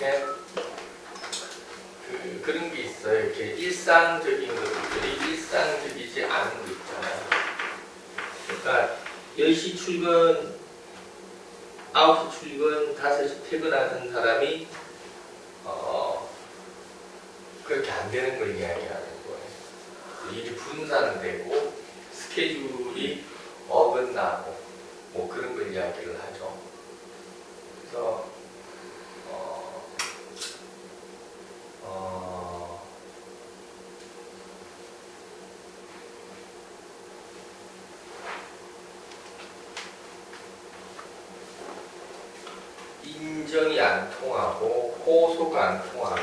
이렇게 그런 게 있어요. 이렇게 일상적인 것들이 일상적이지 않은 거 있잖아요. 그러니까 10시 출근, 9시 출근, 5시 퇴근하는 사람이 그렇게 안 되는 걸 이야기하는 거예요. 일이 분산되고 스케줄이 어긋나고 뭐 그런 걸 이야기를 하죠. 그래서 인정이 안 통하고 호소가 안 통하고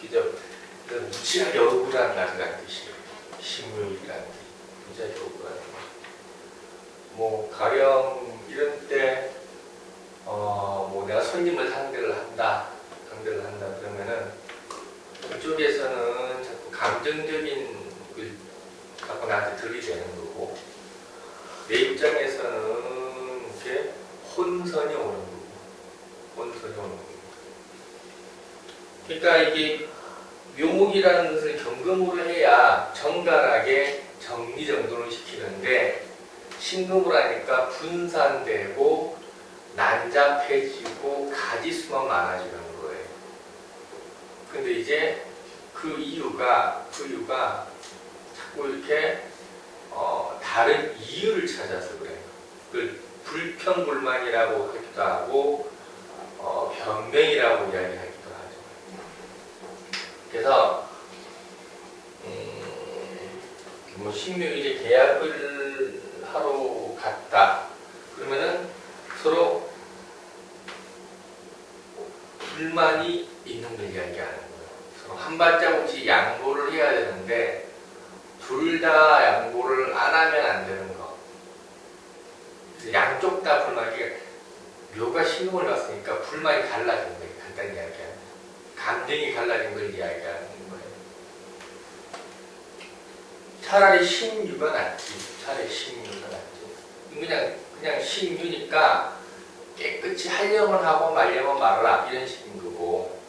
그죠? 무지하게 억울한 날이라는 뜻이에요. 신묘일이라는 뜻. 무지하게 억울한 날. 뭐 가령 이런 때 뭐 내가 손님을 상대를 한다 그러면은 그쪽에서는 자꾸 감정적인 걸 자꾸 나한테 들이대는 거고 내 입장에서는 이렇게 혼선이 오는 거고 혼선이 오는 거고. 그러니까 이게 묘목이라는 것을 점검으로 해야 정갈하게 정리정돈을 시키는데 신금을 하니까 분산되고 난잡해지고 가지수만 많아지는 거예요. 근데 이제 그 이유가 자꾸 이렇게 다른 이유를 찾아서 그래요. 그 불평불만이라고 하기도 하고 변명이라고 이야기하기도 하죠. 그래서 뭐 신묘일에 계약을 하러 갔다 그러면은 서로 불만이 있는 걸 이야기하는 거예요. 서로 한 발자국씩 양보를 해야 되는데 둘 다 양보를 안 하면 안 되는 거. 그래서 양쪽 다 불만이 묘가 신금을 봤으니까 불만이 갈라진 거예요. 간단히 이야기하면 감정이 갈라진 걸 이야기하는 거예요. 차라리 신유가 낫지. 차라리 신유가 낫지. 그냥 신유니까 깨끗이 하려면 하고 말려면 말아라 이런 식인 거고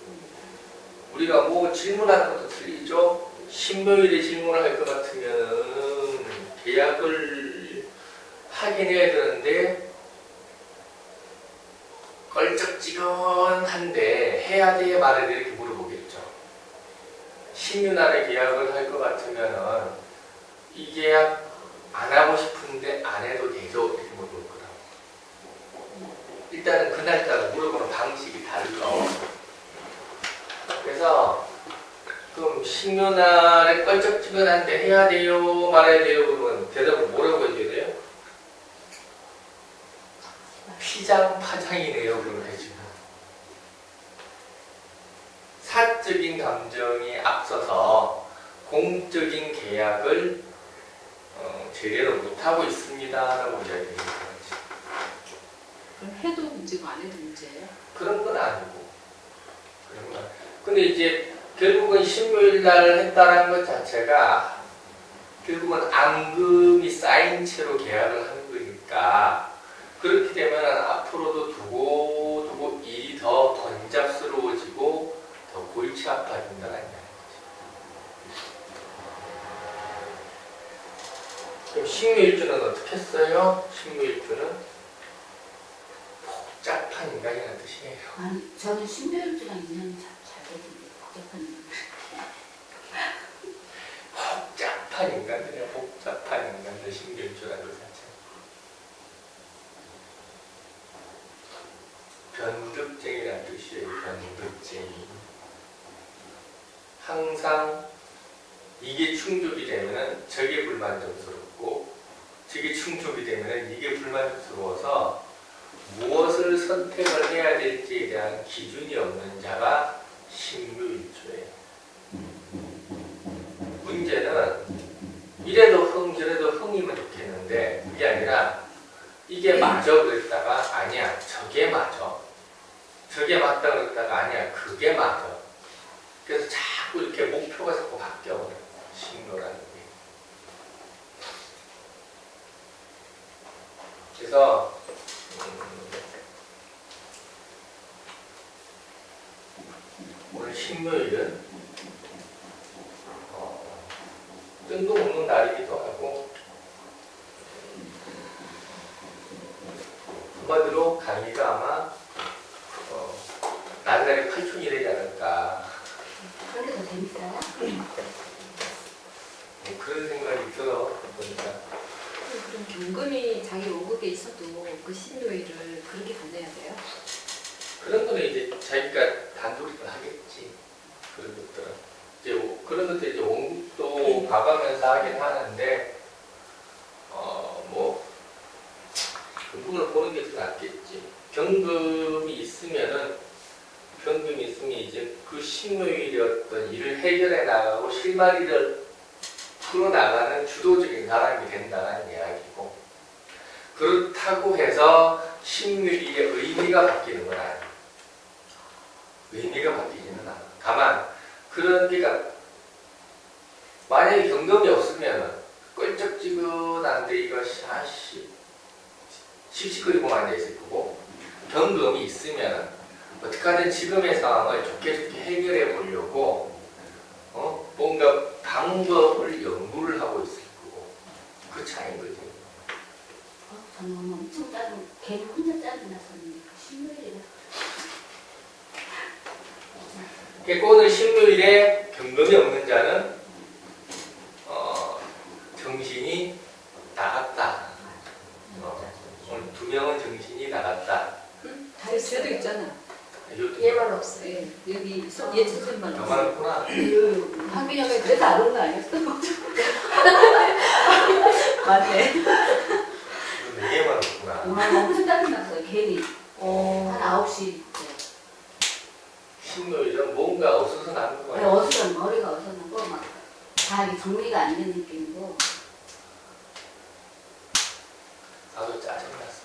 우리가 뭐 질문하는 것도 틀리죠. 신묘일에 질문을 할 것 같으면 계약을 하긴 해야 되는데 껄쩍지근한데 해야 돼 말아야 돼 이렇게 물어보겠죠. 신유날에 계약을 할 것 같으면은 이 계약 안 하고 싶은데 안 해도 되죠 이렇게 물어볼 거라고. 일단은 그날따라 물어보는 방식이 달라. 그래서 그럼 신묘날에 껄쩍지근한데 해야 돼요 말아야 돼요 그러면 대답을 뭐라고 해줘야 돼요? 피장파장이네요 그러면 되지. 사적인 감정이 앞서서 공적인 계약을 제대로 못하고 있습니다 라고 이야기합니다. 그럼 해도 문제고 안 해도 문제예요? 그런 건 아니고. 근데 이제 결국은 신묘일 날 했다는 것 자체가 결국은 앙금이 쌓인 채로 계약을 하는 거니까 그렇게 되면 앞으로도 두고 일이 더 번잡스러워지고 더 골치 아파진다는 이야기죠. 그럼 신묘일주는 어떻게 써요? 신묘일주는 복잡한 인간이라는 뜻이에요. 아니, 저는 신묘일주랑 인연이 잘 되던데 복잡한 인간. 복잡한 인간들이야. 복잡한 인간들 신묘일주라는 것 자체. 변덕쟁이라는 뜻이에요. 변덕쟁이. 항상 이게 충족이 되면 저게 불만족스럽고 저게 충족이 되면 이게 불만족스러워서 무엇을 선택을 해야 될지에 대한 기준이 없는 자가 신묘일주예요. 문제는 이래도 흥 저래도 흥이면 좋겠는데 그게 아니라 이게 맞아 그랬다가 아니야 저게 맞아 저게 맞다 그랬다가 아니야 그게 맞아. 그래서 자꾸 이렇게 목표가 자꾸 바뀌어버려요. 신묘라는 게. 그래서 오늘 신묘일은 뜬금없는 날이기도 하고 한마디로 강의가 아마 날달이 칼춤이 되지 않을까 그게 더 재밌어요? 그런 생각이 들어 보니까 그럼 경금이 자기 원국에 있어도 그 신묘일을 그렇게 보내야 돼요? 그런 거는 이제 자기가 단독으로 하겠지. 그런 것들은 이제 그런 것들 이제 원국도 봐가면서 하긴 하는데 뭐 경금을 보는 게 더 낫겠지. 경금이 있으면 이제 그 신묘일의 어떤 일을 해결해 나가고 실마리를 풀어 나가는 주도적인 사람이 된다는 이야기고 그렇다고 해서 신묘일의 의미가 바뀌는 건 아니에요. 의미가 바뀌지는 않아. 다만 그런 게가 만약에 경금이 없으면 껄쩍지근한데 이것이 씩씩거리고 앉아있을 거고 경금이 있으면 어떻게든 지금의 상황을 좋게 해결해 보려고 뭔가 방법을 연구를 하고 있을 거고 그 차이인 거지. 저는 엄청 걔는 혼자 짜증났었는데 신묘일이라. 그러니까 오늘 신묘일에 경금이 없는 자는 정신이 나갔다. 오늘 두 명은 정신이 나갔다. 쟤도 있잖아. 얘만 없어. 예, 여기 얘 선생님만 너만 없어요. 없구나. 한빈이 형이 그래서 안 온 거 아니었어? 맞네. 네 개만 없구나. 엄청 짜증났어요. 괜히 한 9시 때. 신묘일은 뭔가 없어서 나는 거야. 머리가 어수선하고 막 다 정리가 안 된 느낌이고. 나도 짜증났어.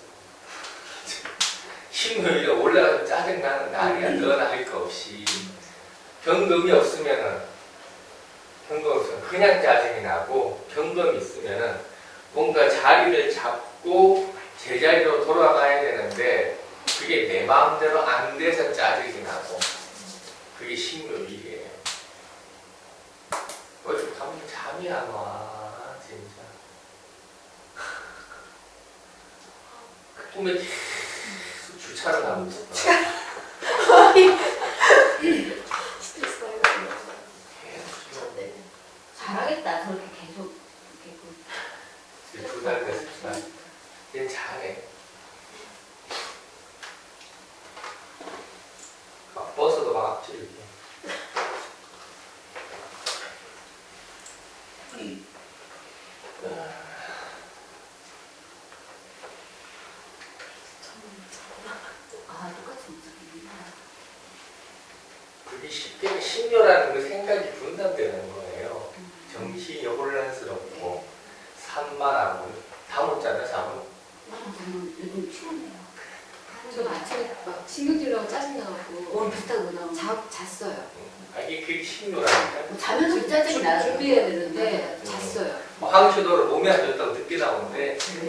신묘일에 올라가서 짜증나는 날이야. 너나 할 거 없이. 경금이 없으면 그냥 짜증이 나고 경금이 있으면은 뭔가 자리를 잡고 제자리로 돌아가야 되는데 그게 내 마음대로 안 돼서 짜증이 나고 그게 신묘일이에요. 어제 가면 잠이 안 와, 진짜. 꿈에 계속 주차를 하고 있어. 스트레스 받는 계속 네. 잘하겠다. 저렇게 계속 이렇게 2달 됐지만 얘 잘해. 막 버스도 막 이렇게. 똑같이 움직이는구나. 그게 쉽게 신묘라는 그 생각이 분단되는 거예요. 정신이 혼란스럽고 산만하고 다 못잖아 잠은. 저는 요즘 피곤해요. 저는 아침에 막 신경질나고 짜증나고 오늘 비슷하게 나오고 잤어요. 이게 그게 신묘라니까. 자면서 짜증이 나요. 준비해야 되는데 잤어요. 황초도를 몸에 안 좋다고 늦게 나오는데 자고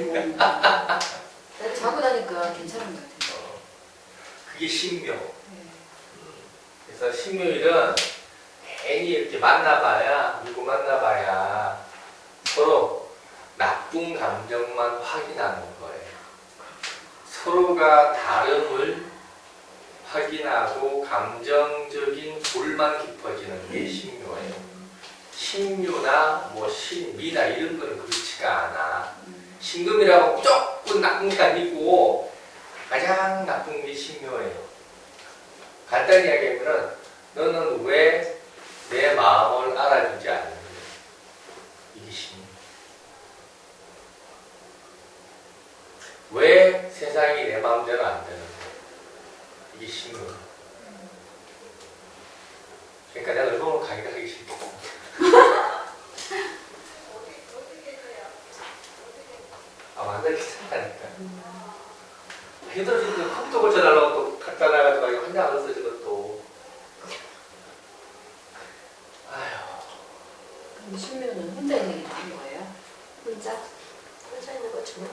나니까 괜찮은 것 같아요. 그게 신묘. 네. 그래서 신묘일은 괜히 이렇게 누구 만나봐야 서로 나쁜 감정만 확인하는 거예요. 서로가 다름을 확인하고 감정적인 불만 깊어지는 게 신묘예요. 신묘나 뭐 신미나 이런 거는 그렇지가 않아. 신금이라고 조금 나쁜 게 아니고 가장 나쁜 게 신묘예요. 간단히 이야기하면 너는 왜 내 마음을 알아주지 않는지 이게 신묘. 왜 세상이 내 마음대로 안 되는지 이게 신묘. 그러니까 내가 얼마나 강의를 하기 싫겠어. 완전히 귀찮다니까. 힘들어지는데 컴퓨터 고쳐달라고 또 갖다 놔가지고 이거 혼자 안 써지고 또. 아휴. 그럼 신묘는 혼자 있는 게 나은 거예요? 혼자 있는 거 좋아해.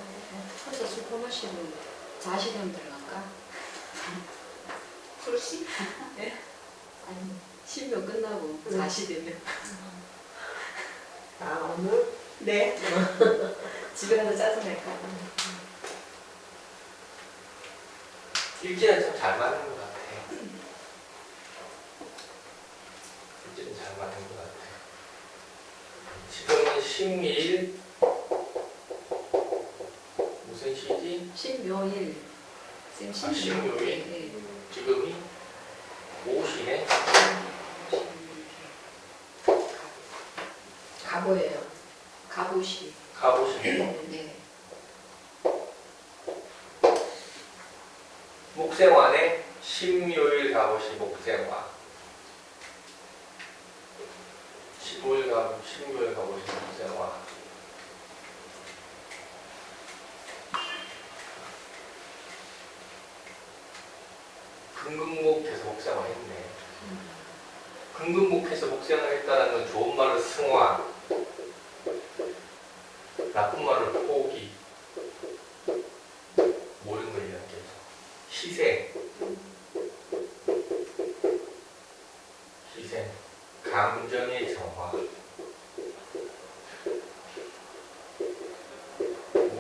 혼자 술 마시고 자시령 들어갈까? 술씨? 아니, 신묘 끝나고 사시 되면 아, 오늘? 네. 집에 가서 짜증낼까? 일지는 참 잘 맞는 것 같아. 일지는 잘 맞는 것 같아. 지금은 신미일 무슨 시지? 신묘일. 쌤 아, 신묘일. 네. 지금이 오시네. 가보예요. 가보시. 가보시네. 네. 목생화네. 신묘일 가보시 목생화. 15일 신묘일 가보시 목생화. 금금목해서 목생화 했네. 금금목해서 목생화 했다는 건 좋은 말로 승화, 나쁜 말로 포기, 뭐 이런 걸 이야기해서 희생, 감정의 정화, 뭐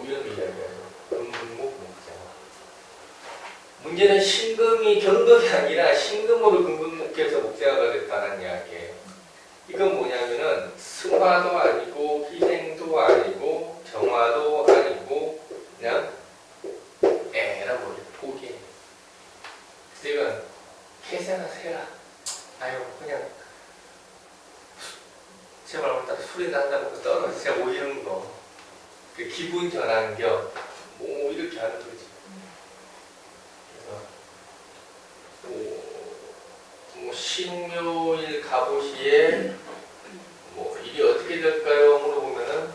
이런 걸 이야기해서 금금목 목생화. 문제는 신금이 경금이 아니라 신금으로 금금목해서 목생화가 됐다는 이야기예요. 이건 뭐냐면은 승화도 아니고 희생도 아니고 정화도 아니고 그냥 에라고 포기해. 이건 캐세나 세라. 아유 그냥 제발 오늘따라 술이나 한다고 떨어지자 뭐 이런 거. 그 기분 전환경 뭐 이렇게 하는 거지. 뭐 신묘일 가보시에 뭐 일이 어떻게 될까요? 물어보면은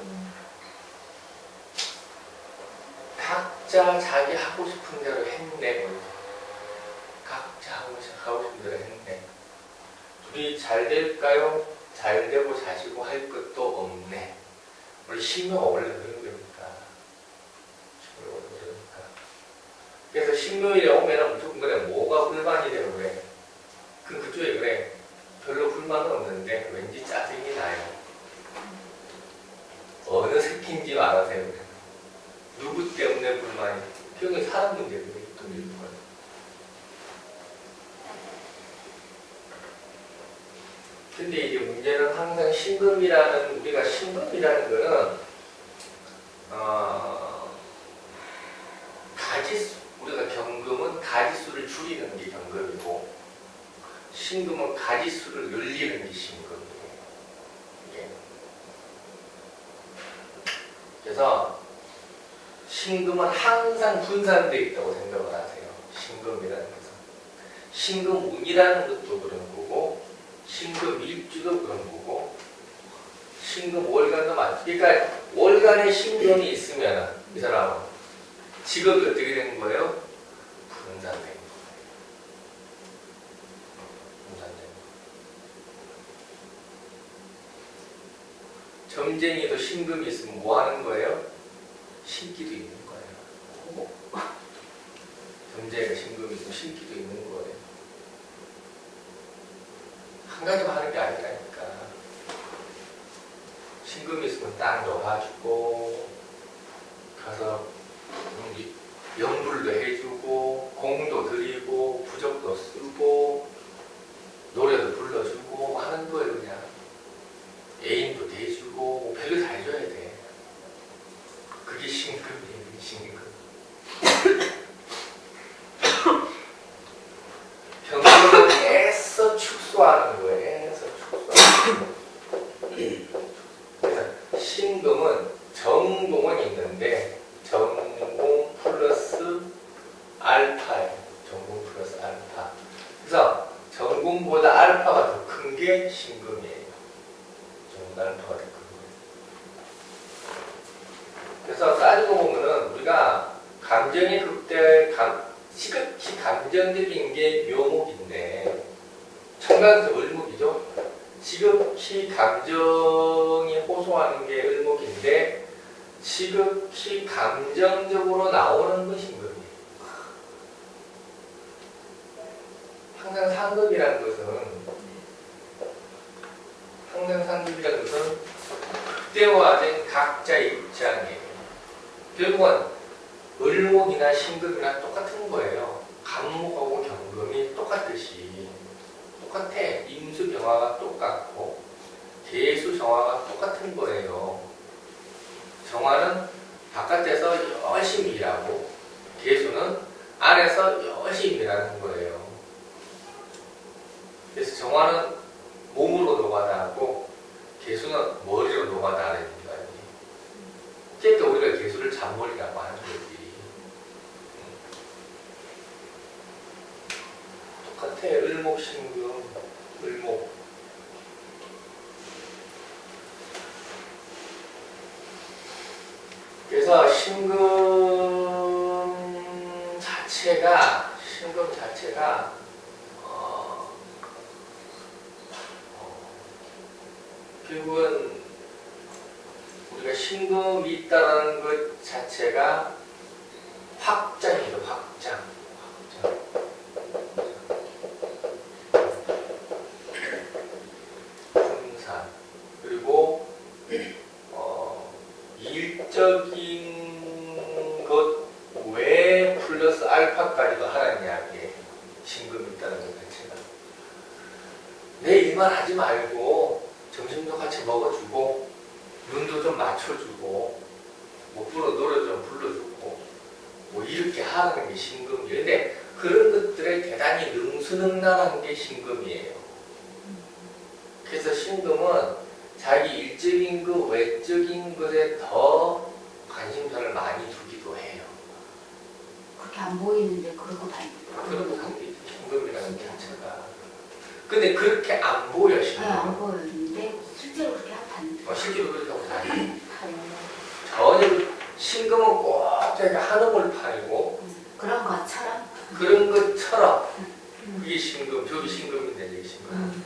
각자 자기 하고 싶은 대로 했네. 각자 하고 싶은 대로 했네. 둘이 잘 될까요? 잘 되고 자시고 할 것도 없네. 우리 신묘가 원래 그런 거니까. 신묘가 원래 그러니까. 그래서 신묘일에 오면은 무조건 그래. 뭐가 불만이 되고 그래. 그쪽에 그래. 별로 불만은 없는데 왠지 짜증이 나요. 어느 새끼인지 말하세요. 그래. 누구 때문에 불만이? 결국은 사람 문제거든요. 근데 이제 문제는 항상 신금이라는, 우리가 신금이라는 거는 가지수, 우리가 경금은 가지수를 줄이는 게 경금이고 신금은 가지수를 늘리는 게 신금이에요. 예. 그래서 신금은 항상 분산되어 있다고 생각을 하세요. 신금이라는 것은. 신금운이라는 것도 그런 거고 신금일주도 그런 거고 신금월간도 맞죠. 그러니까 월간에 신금이 있으면 이 사람은 직업이 어떻게 되는 거예요? 분산되는 거예요. 점쟁이도 신금이 있으면 뭐 하는 거예요? 신기도 있는 거예요. 점쟁이가 신금이 있으면 신기도 있는 거예요. 한 가지만 하는 게 아니라니까. 신금이 있으면 땅 넣어주고 가서 연불도 해주고 공도 드리고 부적도 쓰고 노래도 불러주고 하는 거예요. 그냥 애인도 대주고 뭐 별로 다 해줘야 돼. 그게 신금이에요. 신금. 경금은 애써 축소하는 거예요. 애써 축소하는 거예요. 그래서 신금은 전공은 있는데 전공 플러스 알파예요. 전공 플러스 알파. 그래서 전공보다 알파가 더 큰 게 신금이에요. 전공 알파가 더 큰 거예요. 그래서 따지고 보면은 우리가 감정의 극대 시극히 감정적인 게 묘목인데 청각에서 을목이죠. 지극히 감정이 호소하는 게 을목인데 지극히 감정적으로 나오는 것이 신금이에요. 항상 상금이라는 것은 극대화된 각자의 입장이에요. 결국은 을목이나 신금이나 똑같은 거예요. 간목하고 경금이 똑같듯이 똑같아. 임수병화가 똑같고 계수정화가 똑같은 거예요. 정화는 바깥에서 열심히 일하고 계수는 안에서 열심히 일하는 거예요. 그래서 정화는 몸으로 노가다하고 계수는 머리로 노가다하는 거예요. 그러니까 우리가 계수를 잔머리라고 하는 거지. 똑같아. 을목, 신금, 을목. 그래서 신금 자체가 결국은 우리가 신금이 있다는 것 자체가 확장이죠. 확장. 분산. 그리고 일적인 것 외에 플러스 알파까지도 하라는 이야기에 신금이 있다는 것 자체가 내 일만 하지 말고 점심도 같이 먹어주고 눈도 좀 맞춰주고 못 부르 노래 좀 불러주고 뭐 이렇게 하라는 게 신금이에요. 근데 그런 것들에 대단히 능수능란한 게 신금이에요. 그래서 신금은 자기 일적인 것, 외적인 것에 더 관심사를 많이 두기도 해요. 그렇게 안 보이는데 그러고 다니고. 그런 관계, 신금이라는 게 자체가. 근데 그렇게 안 보여, 신금은. 안 보였는데 실제로 그렇게 하고 다니고. 실제로 그렇게 하고 다니고. 전혀 신금은 꼭 자기가 한옥을 팔고 그런 것처럼. 그런 것처럼 이게 신금, 저기 신금인데 저기 신금.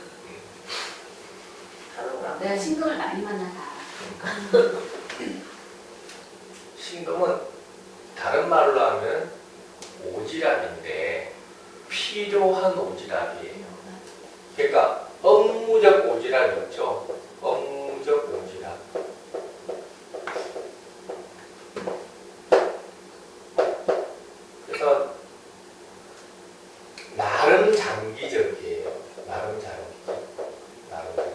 내가 신금을 많이 만나서 신금은 다른 말로 하면 오지랖인데 필요한 오지랖이에요. 그러니까 업무적 오지랖이 있죠. 업무적 오지랖. 그래서 나름 장기적이에요. 나름 장기적. 나름 장기적.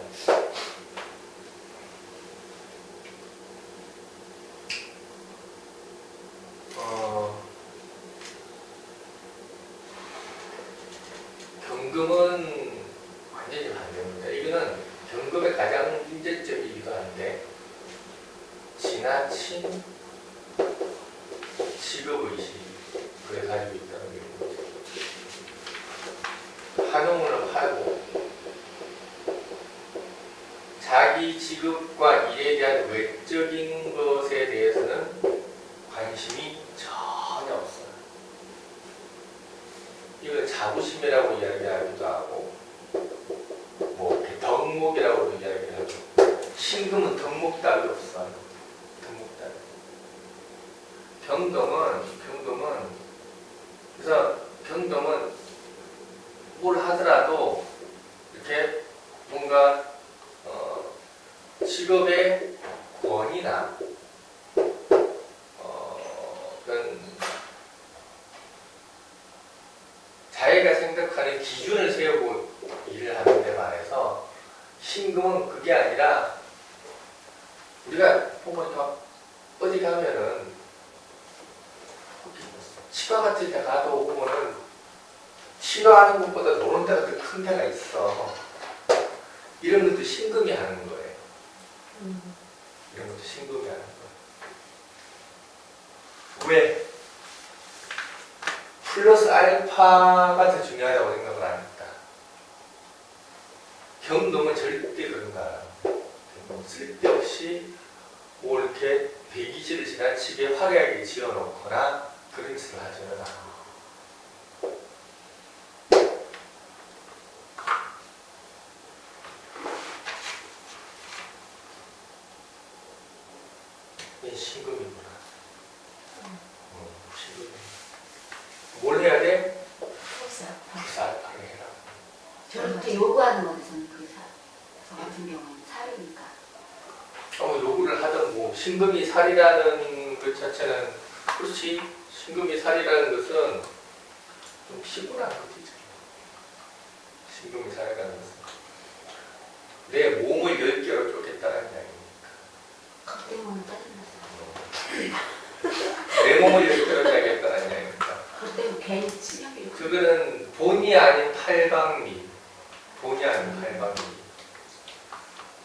경금은 완전히 반대입니다. 이거는 경금의 가장 문제점이기도 한데 지나친 직업의식을 가지고 있다는 게 문제죠. 한용을 팔고 자기 직업과 일에 대한 외적인 것에 대해서는 관심이 전혀 없어요. 이걸 자부심이라고 이야기하기도 하고 뭐 덕목이라고도 이야기하고 신금은 덕목 따위 없어요. 덕목 따위. 경금은 그래서 경금은 뭘 하더라도 이렇게 뭔가 직업의 권위나 어떤 자기가 생각하는 기준을 세우고 일을 하는데 말해서 신금은 그게 아니라 우리가 보니까 어디 가면은 치과 같은 데 가도 보면은 치료하는 것보다 노는 데가 더 큰 데가 있어. 이런 것도 신금이 하는 거예요. 이런 것도 신금이 하는 거예요. 왜? 플러스 알파가 더 중요하다고 생각을 합니다. 경금은 절대 그런가. 쓸데없이 뭐 이렇게 대기실을 지나치게 화려하게 지어놓거나 그런 짓을 하지는 않아요. 신금이구나. 신금. 뭘 해야 돼? 살파를 해라. 저렇게 요구하는 거는 저는 저 같은 경우는 살이니까. 요구를 하던 뭐 신금이 살이라는 것 자체는 그렇지. 신금이 살이라는 것은 좀 피곤한 것이죠. 신금이 살이라는 것은 내 몸을 10개로 쪼갰다는 이야기입니다. 그 때문에 짜증났어요. 내 몸을 10개로 쪼갰다는 이야기입니다. 그 때문에 괜히 치명이 그거는 본의 아닌 팔방미, 본의 아닌 팔방미.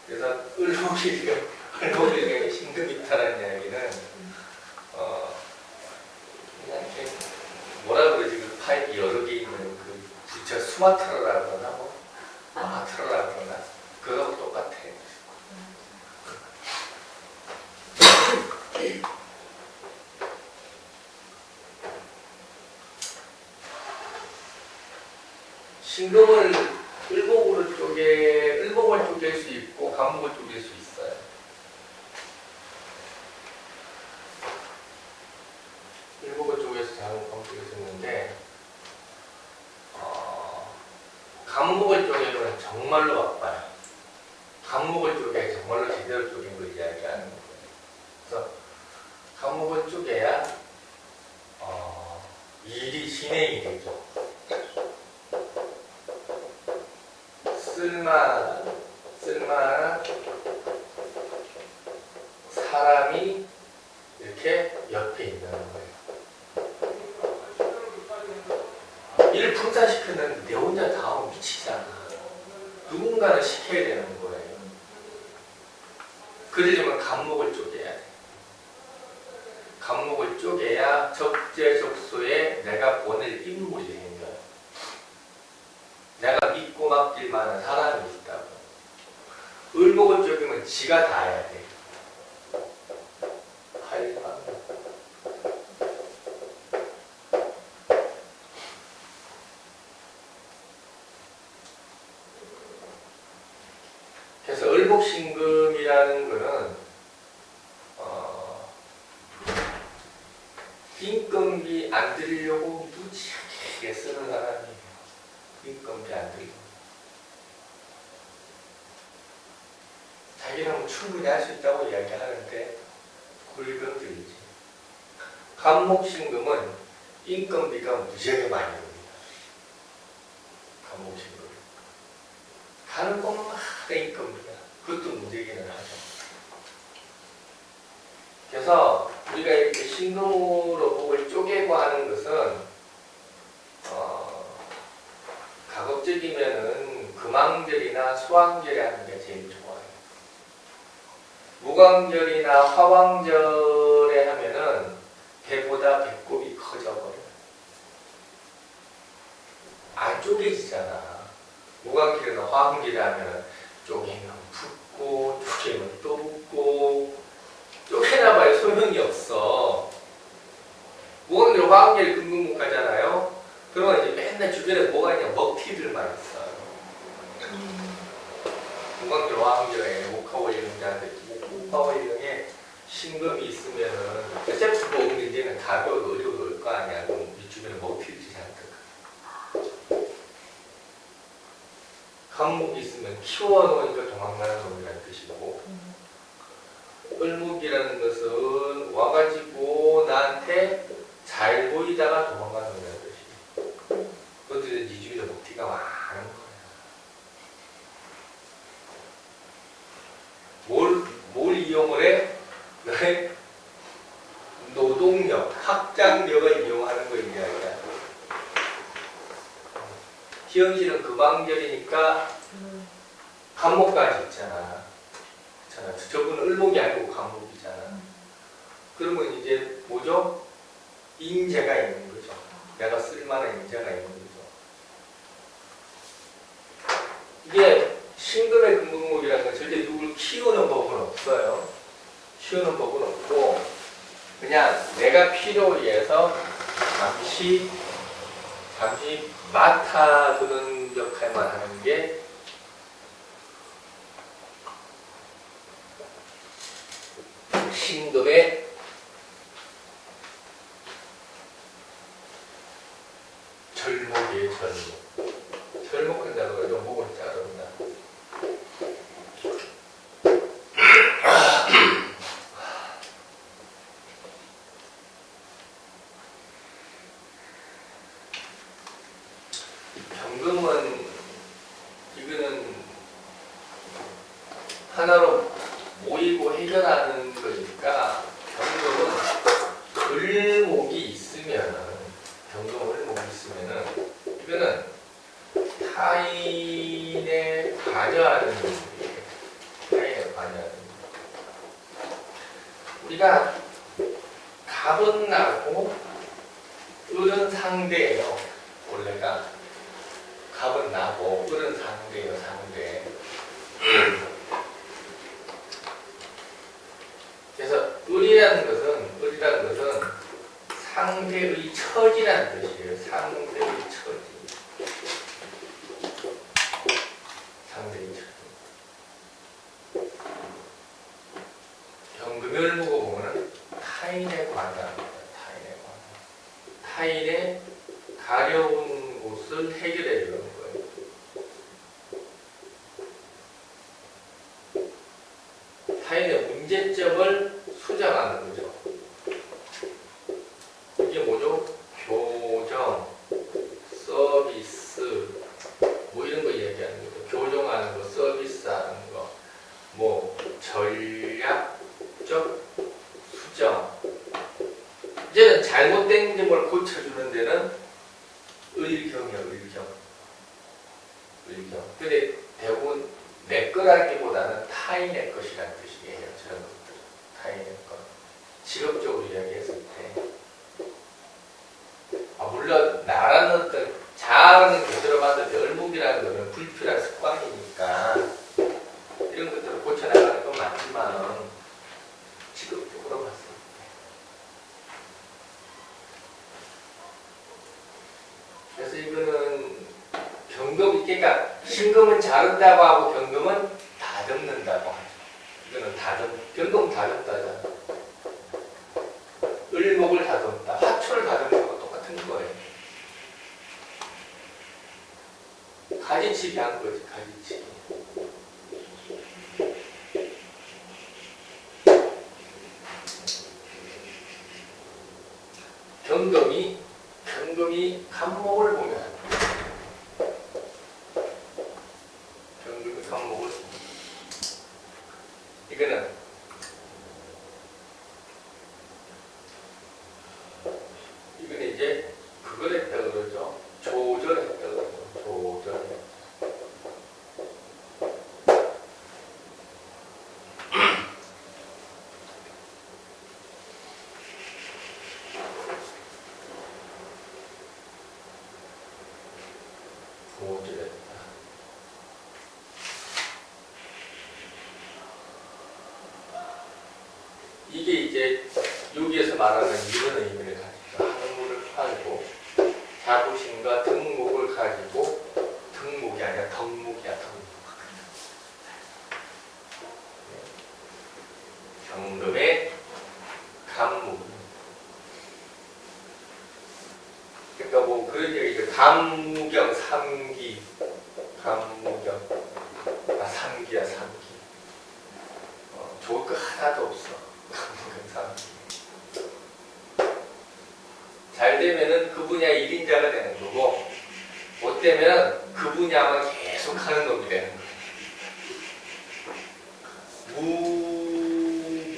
그래서 을목일경에 신금이 있다는 이야기는 그냥 이렇게 뭐라 그러지, 그 파이프 여러 개 있는 그 저 수마트라라 그러나 뭐 마트라라 그러나 그거하고 똑같아. 신금을 을목을 쪼갤 수 있고 간목을 쪼갤 수 있어요. 을목을 쪼개서 간목을 쪼개서있는데 간목을 쪼개면 정말로 바빠요. 간목을 쪼개야 정말로 제대로 쪼갠 걸 이야기하는 거예요. 그래서 간목을 쪼개야 일이 진행이 되죠. 쓸만한 사람이 이렇게 옆에 있는 거예요. 일을 분산시켰는데 내 혼자 다 하면 미치잖아. 누군가는 시켜야 되는 거예요. 그러려면 간목을 쪼개야 돼. 간목을 쪼개야 적재적소에 내가 보낼 인물이 생겨요. 내가 믿고 맡길 만한 사람이 있다고. 을목을 쪼개면 지가 다 해야 돼. 그래서 을목신금이라는 거는 인건비 안 들이려고 무지하게 쓰는 사람이에요. 인건비 안 들이려고. 자기는 충분히 할 수 있다고 이야기하는데 굴금 들이지. 간목신금은 인건비가 무지하게 많이 듭니다. 간목신금. 가는 곳마다 인건비가. 그것도 문제기는 하죠. 그래서 우리가 이렇게 신금으로 목을 쪼개고 하는 것은 가급적이면은 금왕절이나 수왕절에 하는 게 제일 좋아요. 무광절이나 화왕절에 하면은 배보다 배꼽이 커져버려요. 안 쪼개지잖아. 무광절이나 화왕절에 하면은 쪼개면 붓고 쪼개면 또 붓고 쪼개나봐야 소용이 없어. 무광절, 화왕절 금금목하잖아요. 그러면 이제 맨날 주변에 뭐가 있냐, 먹튀들만 있어요. 무광절, 화왕절에 목화월령자한테 목화월령에 신금이 있으면은 세프가 없는 이제는 가벼워도 어려워도 올 거 아니야. 그럼 우리 주변에 먹튀들이 잔뜩. 간목이 있으면 키워놓으니까 도망가는 놈이라는 뜻이고, 을목이라는 것은 와가지고 나한테 잘 보이다가 도망가는 놈이라는 뜻이고, 그것들은 네 주변에 먹튀가 많은 거예요. 뭘 이용을 해? 너의 노동력, 학장력을 이용하는 거 이야기야. 희연씨는 금왕절이니까 간목까지 있잖아. 그렇잖아. 저분은 을목이 아니고 간목이잖아. 그러면 이제 뭐죠? 인재가 있는 거죠. 내가 쓸만한 인재가 있는 거죠. 이게 신금의 금목이라는 건 절대 누굴 키우는 법은 없어요. 키우는 법은 없고 그냥 내가 필요해서 잠시 맡아두는 역할만 하는 게 신금의 절목이에요. 절목. 절목한다고 해도 목을 자른다. 경금은 이거는 하나로 모이고 해결하는 거니까 경금은 을목이 있으면은 이거는 타인에 관여하는 일이에요. 타인에 관여하는 일. 우리가 갑은 나고 을은 상대예요. 원래가 갑은 나고 을은 상대예요. 상대. 그래서 을이라는 것은 상대의 처지라는 뜻이에요. 상대의 처지. 상대의 처지. 경금을 보고 보면 타인에 관여합니다. 타인의 가려운 곳을 해결해 주는 거예요. 타인의 문제점을 수정하는 거죠. 이게 뭐죠? 교정, 서비스, 뭐 이런 거 얘기하는 거죠. 교정하는 거, 서비스하는 거, 뭐 전략적 수정. 이제는 잘못된 점을 고쳐주는 데는 의경이에요, 의경. 근데 대부분 내 거라기보다는 타인의 것이라는 뜻이에요. 저런 것들. 타인의 것. 직업적으로 이야기했을 때. 물론 나라는 어떤 잘하는 교수로 봤을 때 을목이라는 거는 불필요한 습관이니까 이런 것들을 고쳐나가는 건 맞지만 직업적으로 봤을 때. 그래서 이거는 경금, 그러니까 신금은 자른다고 하고 경금은 다듬는다고 하죠. 이거는 경금 다듬다잖아. 을목을 다듬다, 화초를 다듬는 거 똑같은 거예요. 가지치기 한 거지, 가지치기. 경금이 간목을 보면 이거는 이제 그걸 했다 그러죠. 조절했다 그러죠. 조절. 조절했다. 이게 이제 여기에서 말하는 이런 의미를 가지고 항목을 팔고 자부심과 덕목을 가지고 덕목이 아니라 덕목이야. 경금의 간목. 그러니까 뭐 그런 얘기죠. 간무경 삼기. 간무경. 삼기야 삼기. 좋을 거 하나도 없어. 잘 되면은 그 분야 1인자가 되는 거고 못 되면 그 분야만 계속 하는 놈이 되는 거예요.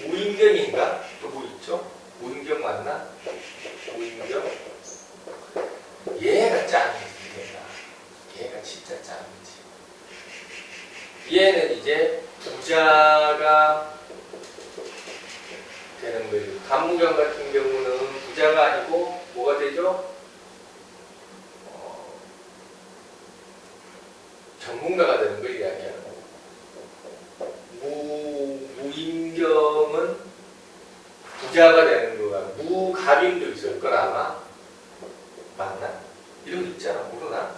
무인경인가? 또 뭐 있죠? 무인경 맞나? 무인경? 얘가 짱이지. 얘가 진짜 짱이지. 얘는 이제 부자가 되는 거예요. 간무경 같은 경우는 부자가 아니고 뭐가 되죠? 전문가가 되는 걸 이야기하는 거예요. 무인경은 부자가 되는 거가 무갑인도 있을 거라 아마. 맞나? 이런 거 있잖아. 모르나?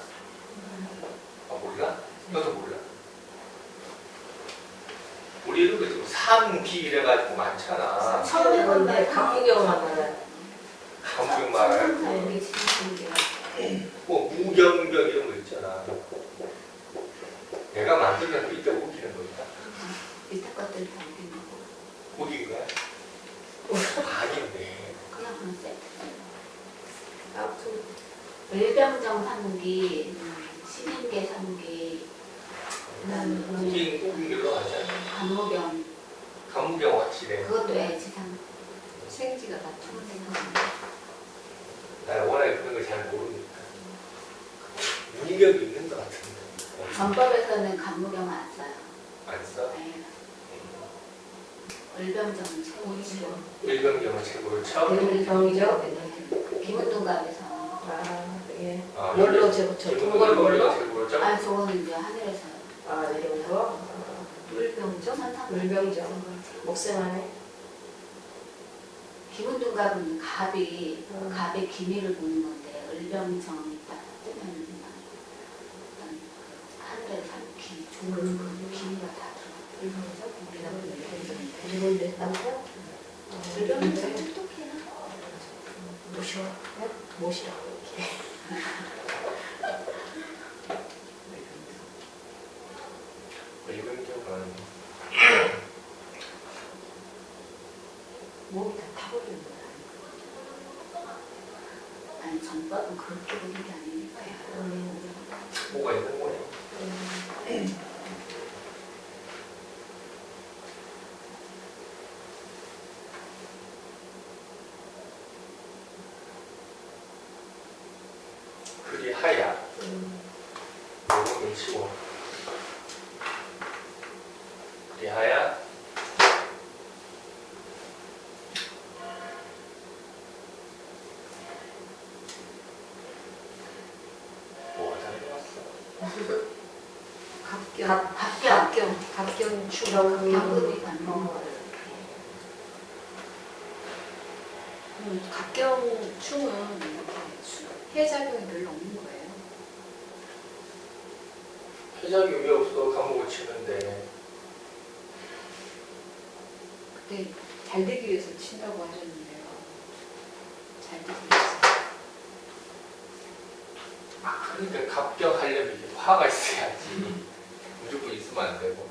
몰라? 너도 몰라? 우리 이런 거 지금 삼기 이래가지고 많잖아. 처음 해본데 강무경만 알아요. 강무경 말아요? 우리 지금 뭐 무경경 이런 거 있잖아. 내가 만들면 이때 우기는 거니까. 밑에 것들 다 우기는 거. 우긴 거야? 아닌데. 그냥 하나 세트. 아무튼 일병정 삼국이 국인 일로 하잖아. 간무경 간무경 확실해. 그것도 애지상 생지가 다 통생하고 나 워낙에 그런 걸 잘 모르니까. 문격이 있는 것 같은데. 전법에서는 간무경 안 써요. 안 써? 네. 을병정은 최고이고 일병경은 최고로 쳐. 일병정? 기문동갑에서 아, 예. 아, 뭘로 제부터? 동걸 뭘로? 최고로 쳐. 아 저거는 이제 하늘에서 아, 내려온 거? 을병정 산타 을병정. 목생하네. 기문동갑은 갑의 기미를 보는 건데 을병정이 딱 뜨면 어떤 하늘에서 좋은 그 기미가 다 들어. 을병정? 우리가 보는 누군데? 남편? 을병정 똑똑해요. 모셔. 모시라. 일병경은 몸이 다 타버리는 거야. 아니 전법은 그렇게 보는 게 아니니까요. 뭐가 있는 거네. 그리 하야. 요거는 치고. 그리 하야. 뭐가 잘해왔어? 갑경. 갑경 경금이 받는 거를. 갑경충은 해작용이 별로 없는 거예요. 회작용이 없어. 감옥을 치는데. 그때 잘 되기 위해서 친다고 하셨는데요. 잘 되기 위해서. 아, 그러니까 갑경하려면 이게 화가 있어야지. 무조건 있으면 안 되고.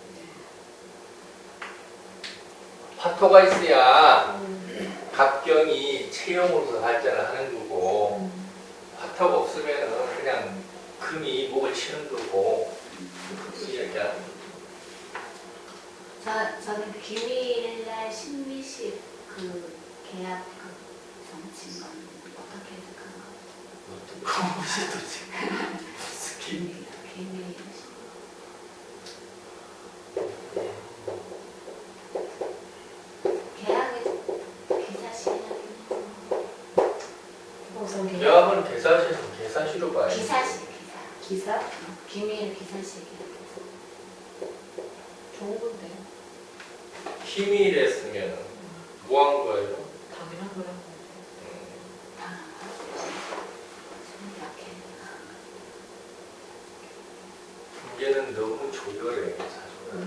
화토가 있어야 갑경이 체형으로서 발전을 하는 거고, 화토가 없으면은 그냥 금이 목을 치는 거고, 그 이야기야. 저는 기밀날 신미식 그 계약 그 정친 건 어떻게 해석하는 무슨 도지? 무슨 기미? 기밀 계약에서 기사시하긴 계약은 계사시로 봐야 돼. 기사시 기사? 기밀 기사시에 좋은 건데. 기밀했으면 뭐 한 거예요? 당연한 거라고. 약해. 얘는 너무 조절해, 사주가.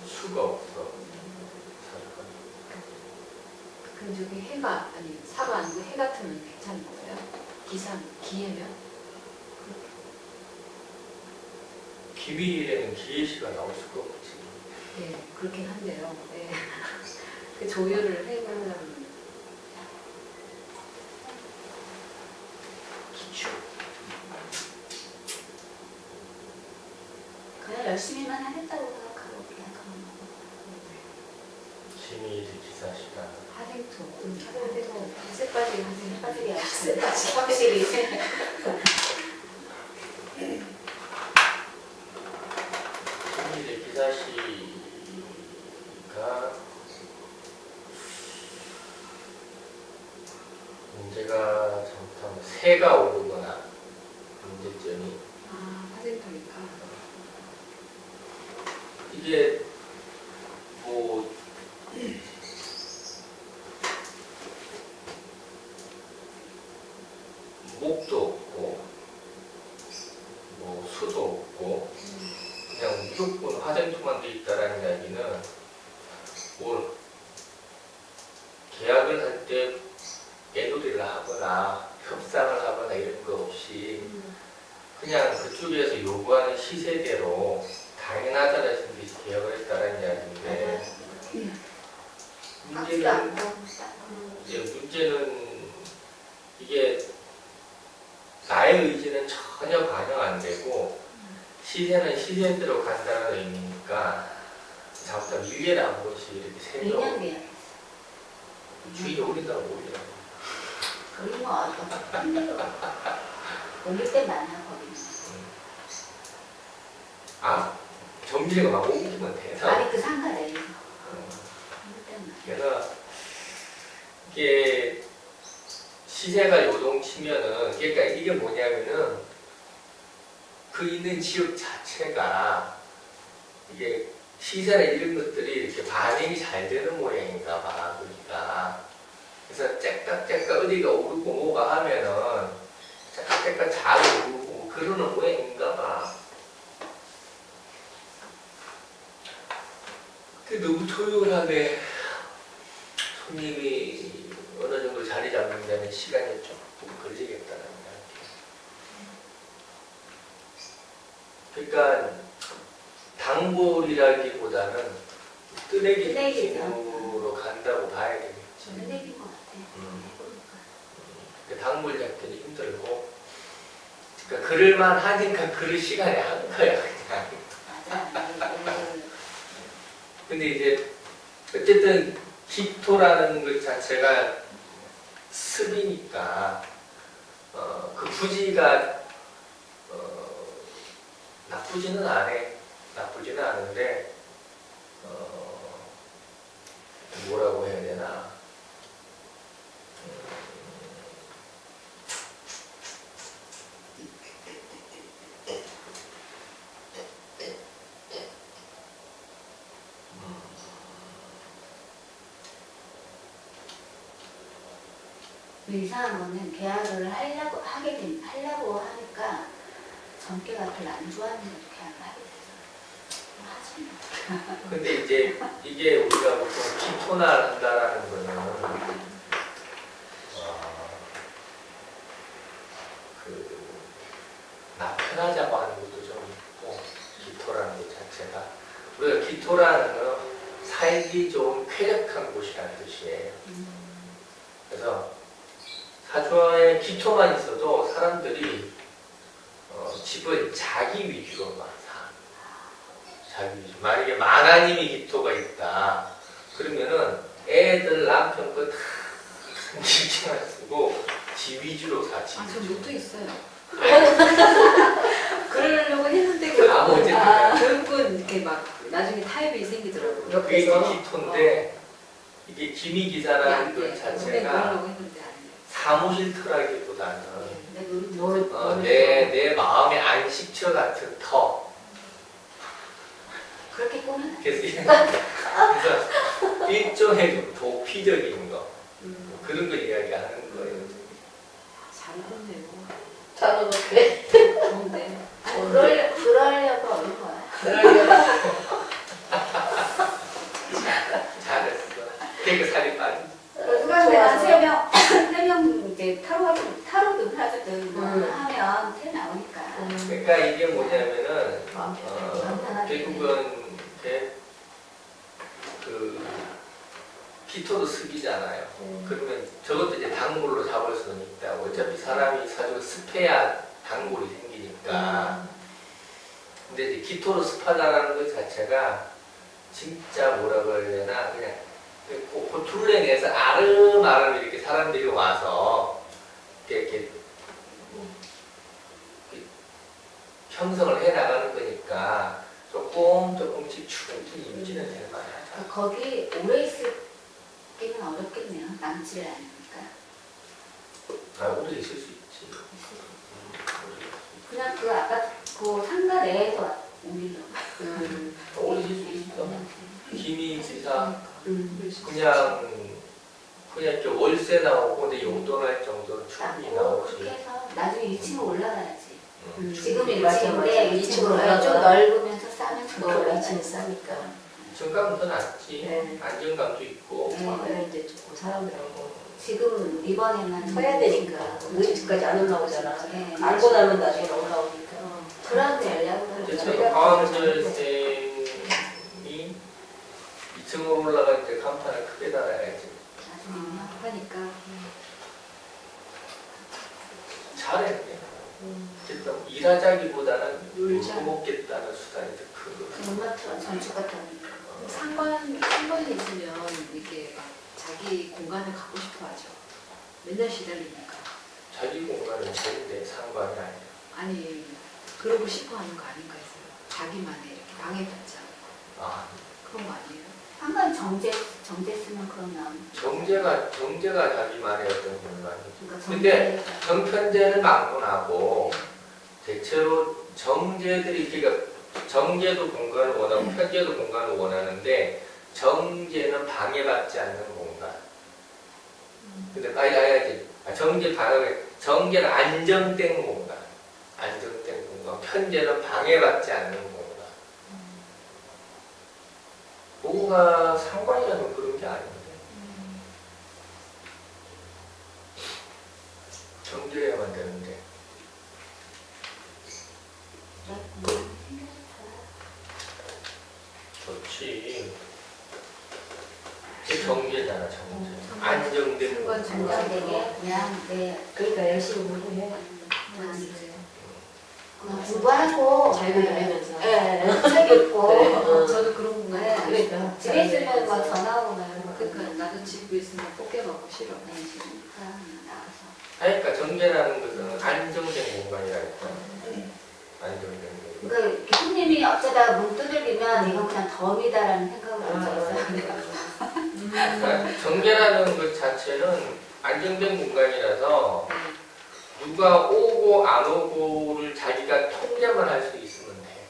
수가 없어. 사주가. 그럼 저기 해가 아니 사가 아니고 해 같으면 괜찮은 거예요? 기해면 기밀에는 기예시가 나올 수가 없지. 네 그렇긴 한데요. 네. 그 조율을 해보려면 기출. 그냥 열심히만 하겠다고 생각하고 그냥 그런 거. 기밀 기사시가. 하생토. 하생토. 쇠빠지기 하세요. 빠지기 하세요. 쇠빠지기. 확실히. 기밀의 기사시가 문제가 잘못하면 새가 오르거나 문제점이 하생토니까. 이게 뭐 목도 없고 뭐 수도 없고 그냥 무조건 화생토만 돼 있다라는 이야기는 뭐 계약을 할 때 애놀이를 하거나 협상을 하거나 이런 거 없이 그냥 그쪽에서 요구하는 시세대로 당연하다는 듯이 계약을 했다라는 이야기인데 문제는 이게 나의 의지는 전혀 반영 안 되고 시세는 시세대로 간다는 의미니까 잘못하면 1년에 한 번씩 이렇게 세로 2년 계약했어. 주위에 올린다고 올리라고. 거기 뭐 힘들어. 올릴 때 많아 거기는. 아, 점지가 막 옮기면 돼서. 아니 그 상가 내에서 올릴 때 많아. 그래서 이게 시세가 요동치면은 그러니까 이게 뭐냐면은 그 있는 지역 자체가 이게 시세나 이런 것들이 이렇게 반영이 잘 되는 모양인가 봐. 그러니까 그래서 째깍째깍 어디가 오르고 뭐가 하면은 째깍째깍 잘 오르고 뭐 그러는 모양인가 봐. 근데 너무 조용하네. 손님이 어느 정도 자리 잡는 데는 시간이 조금 걸리겠다는 이야기. 그러니까 단골이라기보다는 뜨내기 뜨내기죠. 느낌으로 간다고 봐야 되겠지. 저는 내긴 것 같아. 해보니까. 단골 잡기는 힘들고, 그러니까 그럴만 하니까 그럴 시간에 한 거야 그냥. 맞아. 근데 이제 어쨌든 기토라는 것 자체가 습이니까 그 부지가 나쁘지는 않아. 나쁘지는 않은데 뭐라고 해야 되나? 이상한 거는 계약을 하려고 하니까 전계가 별로 안 좋아하는데도 계약을 하게 되더라고요. 하지 마. 근데 이제 이게 우리가 보통 기토날 한다라는 거는 그 나편하자고 하는 것도 좀 있고 기토라는 것 자체가 우리가 기토라는 건 살기 좋은 쾌적한 곳이라는 뜻이에요. 그래서 사주에 기토만 있어도 사람들이 집을 자기 위주로만 사. 자기 위주. 만약에 만화님이 기토가 있다. 그러면은 애들 남편 거 다 신경을 쓰고 지 위주로 사. 지 아, 저 위주로. 로또 있어요. 그러려고 했는데 결국은 이렇게 막 나중에 타협이 생기더라고요. 그게 이제 옆에서. 기토인데 이게 기미 기사라는 안 것 돼. 자체가 그러려고 했는데 안 돼. 사무실 터라기보다는 내 내 마음의 안식처 같은 터. 그렇게 꾸면 그래서 일종의 좀 도피적인 거 그런 걸 이야기하는 거예요. 잘했네요. 저는 그래. 좋은데. 그러려고 어린 거야. 잘했어. 그러니까 살이 빠지. 누가 내가 세명 이제 타로도 하거든. 하면 텔 나오니까. 그러니까 이게 뭐냐면은 편하게. 결국은 이렇게 그 기토도 습이잖아요. 그러면 저것도 이제 단골로 잡을 수는 있다. 어차피 사람이 사주가 습해야 단골이 생기니까. 근데 이제 기토로 습하다라는 것 자체가 진짜 뭐라 그러려나 그냥 그 둘레 내서 아름아름 이렇게 사람들이 와서 이렇게 형성을 해 나가는 거니까 조금씩 충분히 유지는 될 만하다. 거기 오래 있기는 어렵겠네요. 남질 않으니까. 아, 오래 있을 수 있지. 그냥 그 아까 그 상가 내에서 옮기려고. 오래 있을 수 있어. 기미 기사 그냥 이렇게 월세 나오고 내 용돈 할 정도는 충분히 그렇게 나오지. 해서 나중에 2층으로 올라가야지. 맞아, 지금 맞아. 1층인데 2층으로 2층으로 올라가. 좀 넓으면서 싸면서 그거 올라가야지. 2층 싸니까. 정감은 더 낫지. 네. 안정감도 있고. 처음에는 이제 조금 사람들하고 지금 이번에만 서야 되니까 의지까지 안 올라오잖아. 네. 알고 나면 나중에 올라오니까. 그런데 연락을 이제 저희가 강원철 쌤이 2층으로 올라갈 때 간판을 크게 달아야지. 나중에 하니까. 잘했네. 어쨌든 일하자기보다는 놀자. 놀고 먹겠다는 수단이 더 큰 거. 엄마처럼 전축 같은 거. 상관이 있으면 이렇게 막 자기 공간을 갖고 싶어 하죠. 맨날 시달리니까. 자기 공간은 자기인데 상관이 아니야. 아니, 그러고 싶어 하는 거 아닌가 했어요. 자기만의 이렇게 방해받지 않고. 아, 그런 거 아니에요? 한번 정제 쓰면 그러면. 정제가 자기만의 어떤 공간이지. 그러니까 근데 정편제를 막론하고 대체로 정제들이 그러니까 정제도 공간을 원하고 편제도 공간을 원하는데 정제는 방해받지 않는 공간. 근데 정제는 안정된 공간. 안정된 공간. 편제는 방해받지 않는 공간. 뭐가 상관이라면 그런 게 아닌데. 정제해야만 되는데. 좋지. 그게 정제잖아, 정제. 안정된 상관, 공간. 안정되게 그냥 내 그러니까 열심히 공부해. 공부하고 잘 그리면서. 예, 책 읽고 네. 저도 그런 공간. 네. 그러니까. 집에 있으면 막 전화 오면 그러니까 나도 집에 있으면 뽀개가고 싫어. 나가서 그러니까 정제라는 것은 안정된 공간이라니까. 안정된 공간. 그러니까 교수님이 어쩌다가 문 두들기면 이건 그냥 덤이다라는 생각을 한 적 있어요. 그러니까 정제라는 것 자체는 안정된 공간이라서 누가 오고 안 오고를 자기가 통제만 할 수 있으면 돼.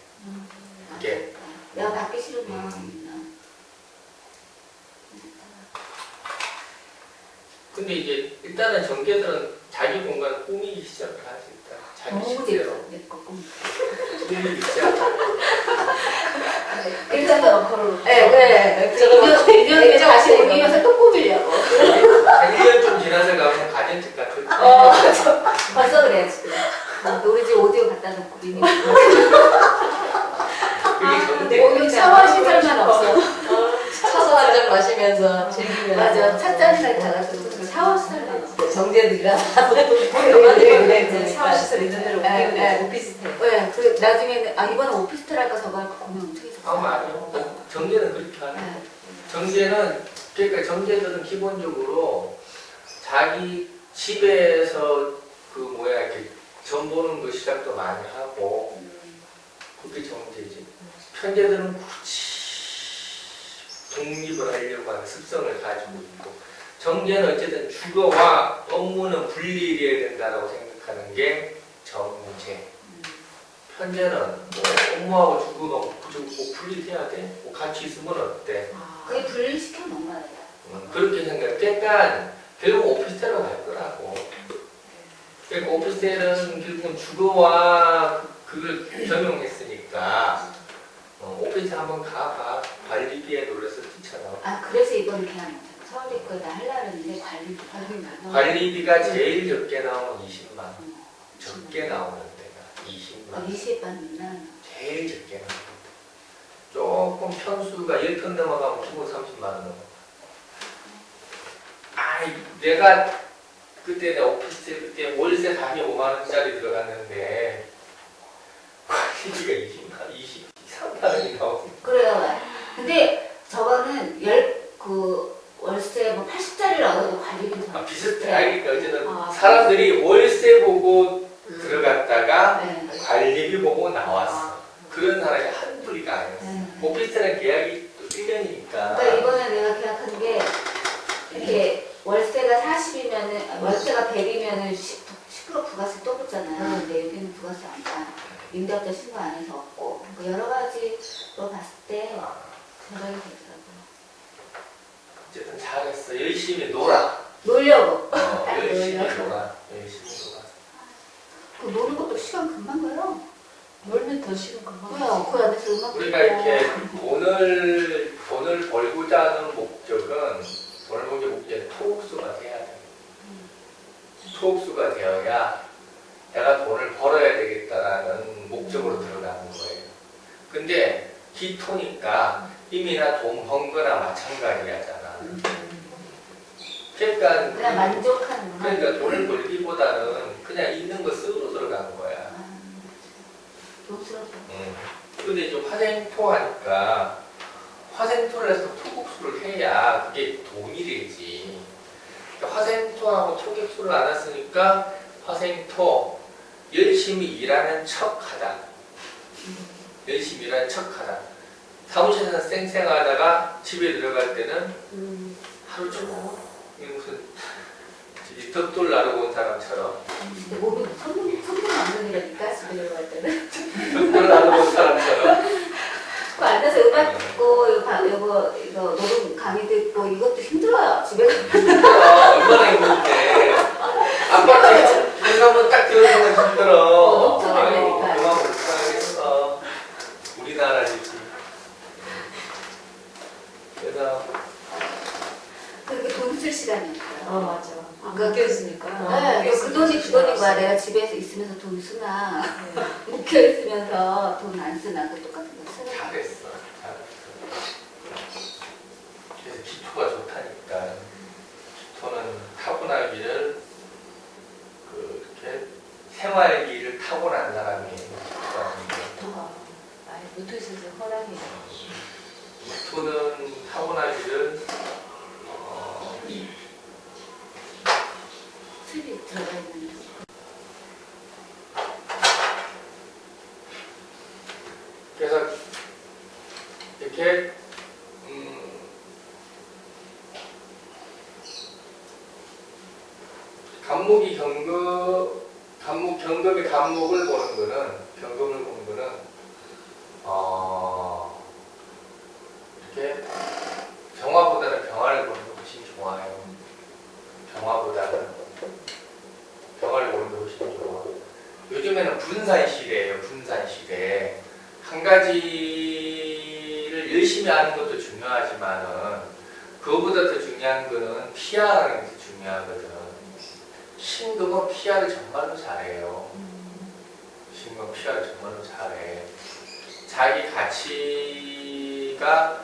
이게 내가 받기 싫으면 그냥 근데 이제 일단은 정제들은 자기 공간을 꾸미기 시작을 할 수 있다. 자기 너무 식대로 내거 꿈. 꾸미기 시작. 일단은 러커로. 네. 저거 인연에 다시 보기면서 또 꾸미려고. 1년 좀 지나서 가면 가전집 같은. 벌써 그래 지금. 우리 집 오디오 갖다 놓고 미니. 그게 정제. 오늘 샤워 시설만 없어. 차서 한 잔 마시면서 즐기면서. 맞아. 찻잔이나 달아서 샤워 시설만 없어. 정제들이라. 그래, 샤워 시설 있는 데로 네, 옮기면 네. 돼. 오피스텔. 네, 그 나중에는 이번에 오피스텔 할까 저거 할까 고민 엄청 했었어. 아니요. 정제는 그렇게 하네. 네. 정제는 그러니까 정제들은 기본적으로 자기 집에서 이렇게 전 보는 거 시작도 많이 하고 그게 정제지. 편제들은 굳이 독립을 하려고 하는 습성을 가지고 있고 정제는 어쨌든 주거와 업무는 분리해야 된다고 생각하는 게 정제. 편제는 업무하고 주거가 꼭 분리돼야 돼. 뭐 같이 있으면 어때? 그게 분리시켜 놓은 거야. 그렇게 생각해. 그러니까 결국 오피스텔로 갈 거라고. 그러니까 오피스텔은 결국은 주거와 그걸 겸용했으니까 오피스텔 한번 가봐. 관리비에 놀라서 뛰쳐나와. 그래서 이번에 그냥 서울대 거다 하려고 했는데 관리비가 제일 적게 나오는 20만 원. 적게 나오는 데가 20만 원. 20반이면 제일 적게 나오는 데. 조금 편수가 10평 넘어가면 기본 30만 원 넘어. 내가 그때 오피스텔 그때 월세 45만 원짜리 들어갔는데 관리비가 23만 원이 나오고. 그래요. 근데 저거는 월세 뭐 80짜리를 얻어도 관리비는 비슷해. 그러니까 어쨌든 아. 사람들이 월세 보고 들어갔다가 네. 관리비 보고 나왔어. 그런 사람이 한둘이가 아니었어. 네. 오피스텔은 계약이 또 1년이니까. 그러니까 이번에 내가 계약한 게 이렇게 월세가 40이면은 월세가 100이면은 10% 부가세 또 붙잖아요. 근데 여기는 부가세 안 빠. 임대업자 신고 안 해서 없고 뭐 여러 가지로 봤을 때 생각이 되더라고요. 어쨌든 잘했어. 열심히 놀아. 놀려고. 열심히 놀려고. 놀아. 열심히 놀아. 그 노는 것도 시간 금방 가요. 놀면 더 시간 금방. 그래요. 그 안에서 음악 우리가 듣고. 이렇게 돈을 벌고자 하는 목적은 돈을 벌고자 하는 목적은 토흡수가 돼야 돼. 토흡수가 되어야 내가 돈을 벌어야 되겠다라는 목적으로 들어가는 거예요. 근데 기토니까 이미 나 돈 번 거나 마찬가지야잖아. 그러니까 그냥 만족하는 거. 돈을 벌기보다는 그냥 있는 거 쓰러 들어가는 거야. 돈 쓰러져. 근데 이제 화생토 하니까 화생토를 해서 토국수를 해야 그게 돈이 되지. 그러니까 화생토하고 토국수를 안 했으니까 화생토 열심히 일하는 척하다. 열심히 일하는 척하다. 사무실에서 쌩쌩하다가 집에 들어갈 때는 하루 종일 무슨 덕돌 나르고 온 사람처럼 근데 몸이 성분 만드니까 집에 들어갈 때는. 덕돌 나르고 온 사람처럼 그 앉아서 음악 듣고 이거 녹음 강의 듣고 이것도 힘들어요. 집에 가면. 얼마나 힘든데 아빠가 한번 딱 들어보면 힘들어. 녹초가 되니까. 그만 못하겠어. 우리나라지. 그래서 그게 돈 쓸 시간이었어요. 맞아. 그러니까 있으니까. 네, 그 돈이 거야. 내가 집에서 있으면서 돈 쓰나 묵혀 있으면서 돈 안 쓰나 그 똑같은 거 쓰는 거. 잘했어. 그래서 기초가 좋다니까. 기초는 타고나기를 이렇게 생활기를 타고난 사람이 노트 있어서 허락이. 기초는 타고나기를 틀이 들어가 있는 거. 그래서 이렇게 간목이 경금의 간목을 보는 거는 경금을 보는 거는 이렇게 병화보다는 병화를 보는 게 훨씬 좋아요. 병화보다는 병화를 보는 게 훨씬 좋아. 요즘에는 분산시대예요. 분산시대. 한 가지를 열심히 하는 것도 중요하지만은 그거보다 더 중요한 거는 피하라는 게 중요하거든. 신금은 피하를 정말로 잘해요. 신금은 피하를 정말로 잘해. 자기 가치가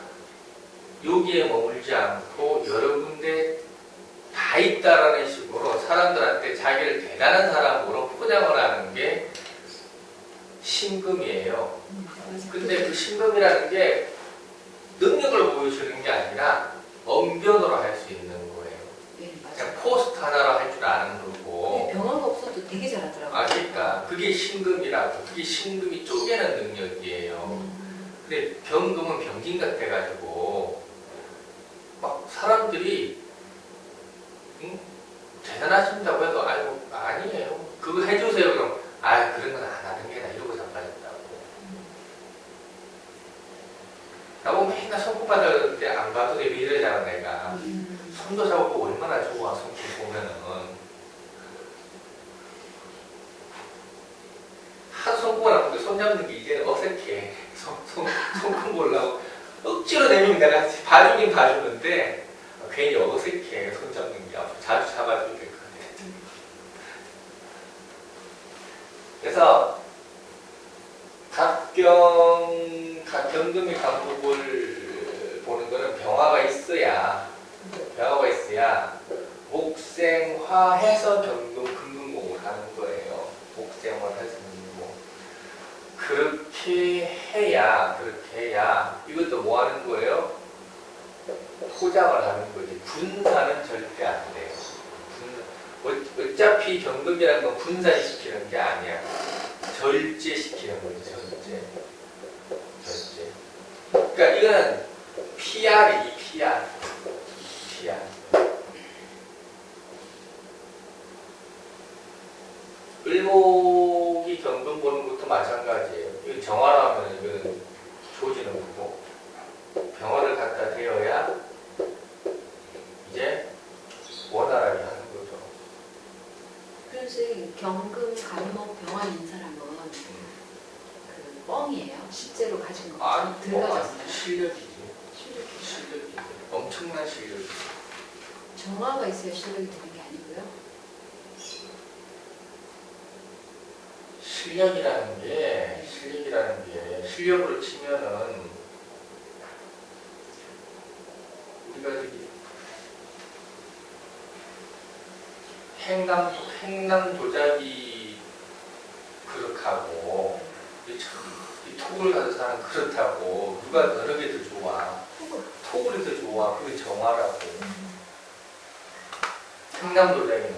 여기에 머물지 않고 여러 군데 다 있다라는 식으로 사람들한테 자기를 대단한 사람으로 포장을 하는 게 신금이에요. 근데 그 신금이라는 게 능력을 보여주는 게 아니라 언변으로 할 수 있는 거예요. 네, 맞아요. 그냥 포스트 하나로 할 줄 아는 거고. 병화가 없어도 되게 잘하더라고요. 그러니까 그게 신금이라고. 그게 신금이 쪼개는 능력이에요. 근데 병금은 병진 같아가지고 막 사람들이 대단하신다고 해도 아니에요. 그거 해주세요. 그럼 그런 건 안 하는 게 나 이러고 자빠졌다고. 나보고 맨날 손톱 받았는데 안 봐도 돼. 이러잖아 내가. 손도 잡고 얼마나 좋아. 손톱 보면은 한 손톱을 안 보고 손 잡는 게 이제는 어색해. 손금 보려고 억지로 내면 내가 봐주긴 봐주는데 괜히 어색해. 손 잡는 게 앞으로 자주 잡아주면 될 것 같아. 그래서 각경금의 간목을 보는 거는 병화가 있어야 목생화해서 금금공을 하는 거예요. 목생화해서 금금공. 그렇게 해야 이것도 뭐 하는 거예요? 포장을 하는 거지. 분산은 절대 안 돼요. 어차피 경금이라는 건 분산시키는 게 아니야. 절제시키는 거지. 절제. 그러니까 이거는 PR이 PR. 을목이 경금 보는 것도 마찬가지예요. 이거 정화라 하면 이거는 조지는 거고 병화를 갖다 대어야 이제 원활하게 하는 거죠. 그래서 경금, 간목, 병화 있는 사람은 그 뻥이에요. 실제로 가진 거 들어가졌어요. 실력이지. 엄청난 실력이지. 정화가 있어야 실력이 되는 게 아니고요. 실력이라는 게 실력으로 치면은 우리가 저기 행남 도자기 그릇하고 시골 가서 사는 그렇다고. 누가 어느 게 더 좋아? 토굴이 더 좋아. 그게 정화라고. 청담도장이는.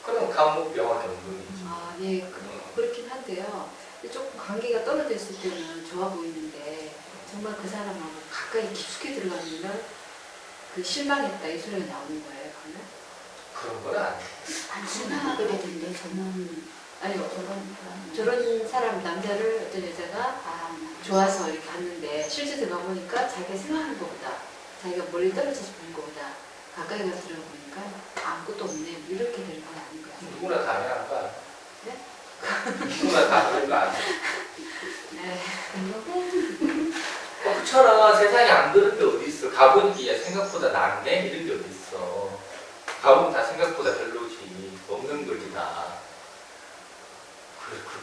그럼 감목병화 경금이지. 아, 예, 그렇긴 한데요. 근데 조금 관계가 떨어져 있을 때는 좋아 보이는데 정말 그 사람하고 가까이 깊숙이 들어가면 그 실망했다 이 소리가 나오는 거예요, 그러면? 그런 건 아니야. 안 실망하게 되던데 저는 아니요, 저런 저런 사람 남자를 어떤 여자가 아 좋아서 이렇게 갔는데 실제 들어가 보니까 자기가 생각하는 것보다 자기가 멀리 떨어져서 보는 것보다 가까이 가서 들어가 보니까 아무것도 없네 이렇게 되는 건 아닌 거야. 누구나 당연한 거 아니야. 네? 누구나 다 그런 거 아니야. 네. 그렇잖아. 세상에 안 그런 게 어디 있어. 가보니까 생각보다 낫네 이런 게 어디 있어. 가보면 다 생각보다 별로지. 없는 거지 다.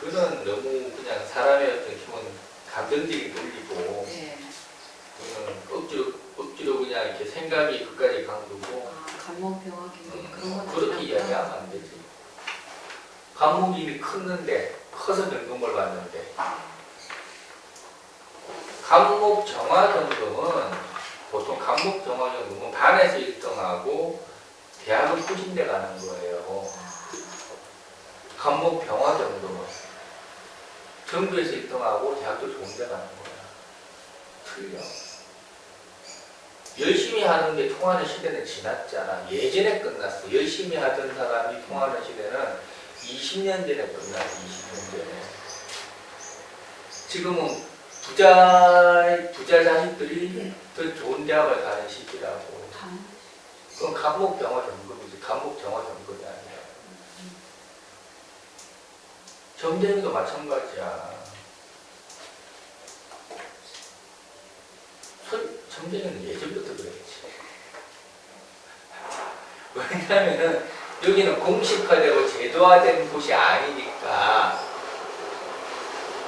그거는 너무 그냥 사람의 어떤 기본 감정적인 논리고 네. 그거는 억지로 그냥 이렇게 생각이 그까지 간 거고 감목병화 경금 그런 건 그렇게 아니라고. 이야기하면 안 되지. 감목이 이미 컸는데 커서 경금을 받는데 감목 정화 경금은 보통 감목 정화 경금은 반에서 1등하고 대학을 후진대 가는 거예요. 감목 병화 경금은 전교에서 1등하고 대학도 좋은 데 가는 거야. 틀려. 열심히 하는 게 통하는 시대는 지났잖아. 예전에 끝났어. 열심히 하던 사람이 통하는 시대는 20년 전에 끝났어. 20년 전에. 지금은 부자 자식들이 더 좋은 대학을 가는 시기라고. 그건 감목 병화 경금이지. 감목 정화 경금이 아니야. 점쟁이도 마찬가지야. 점쟁이는 예전부터 그랬지. 왜냐하면은 여기는 공식화되고 제도화된 곳이 아니니까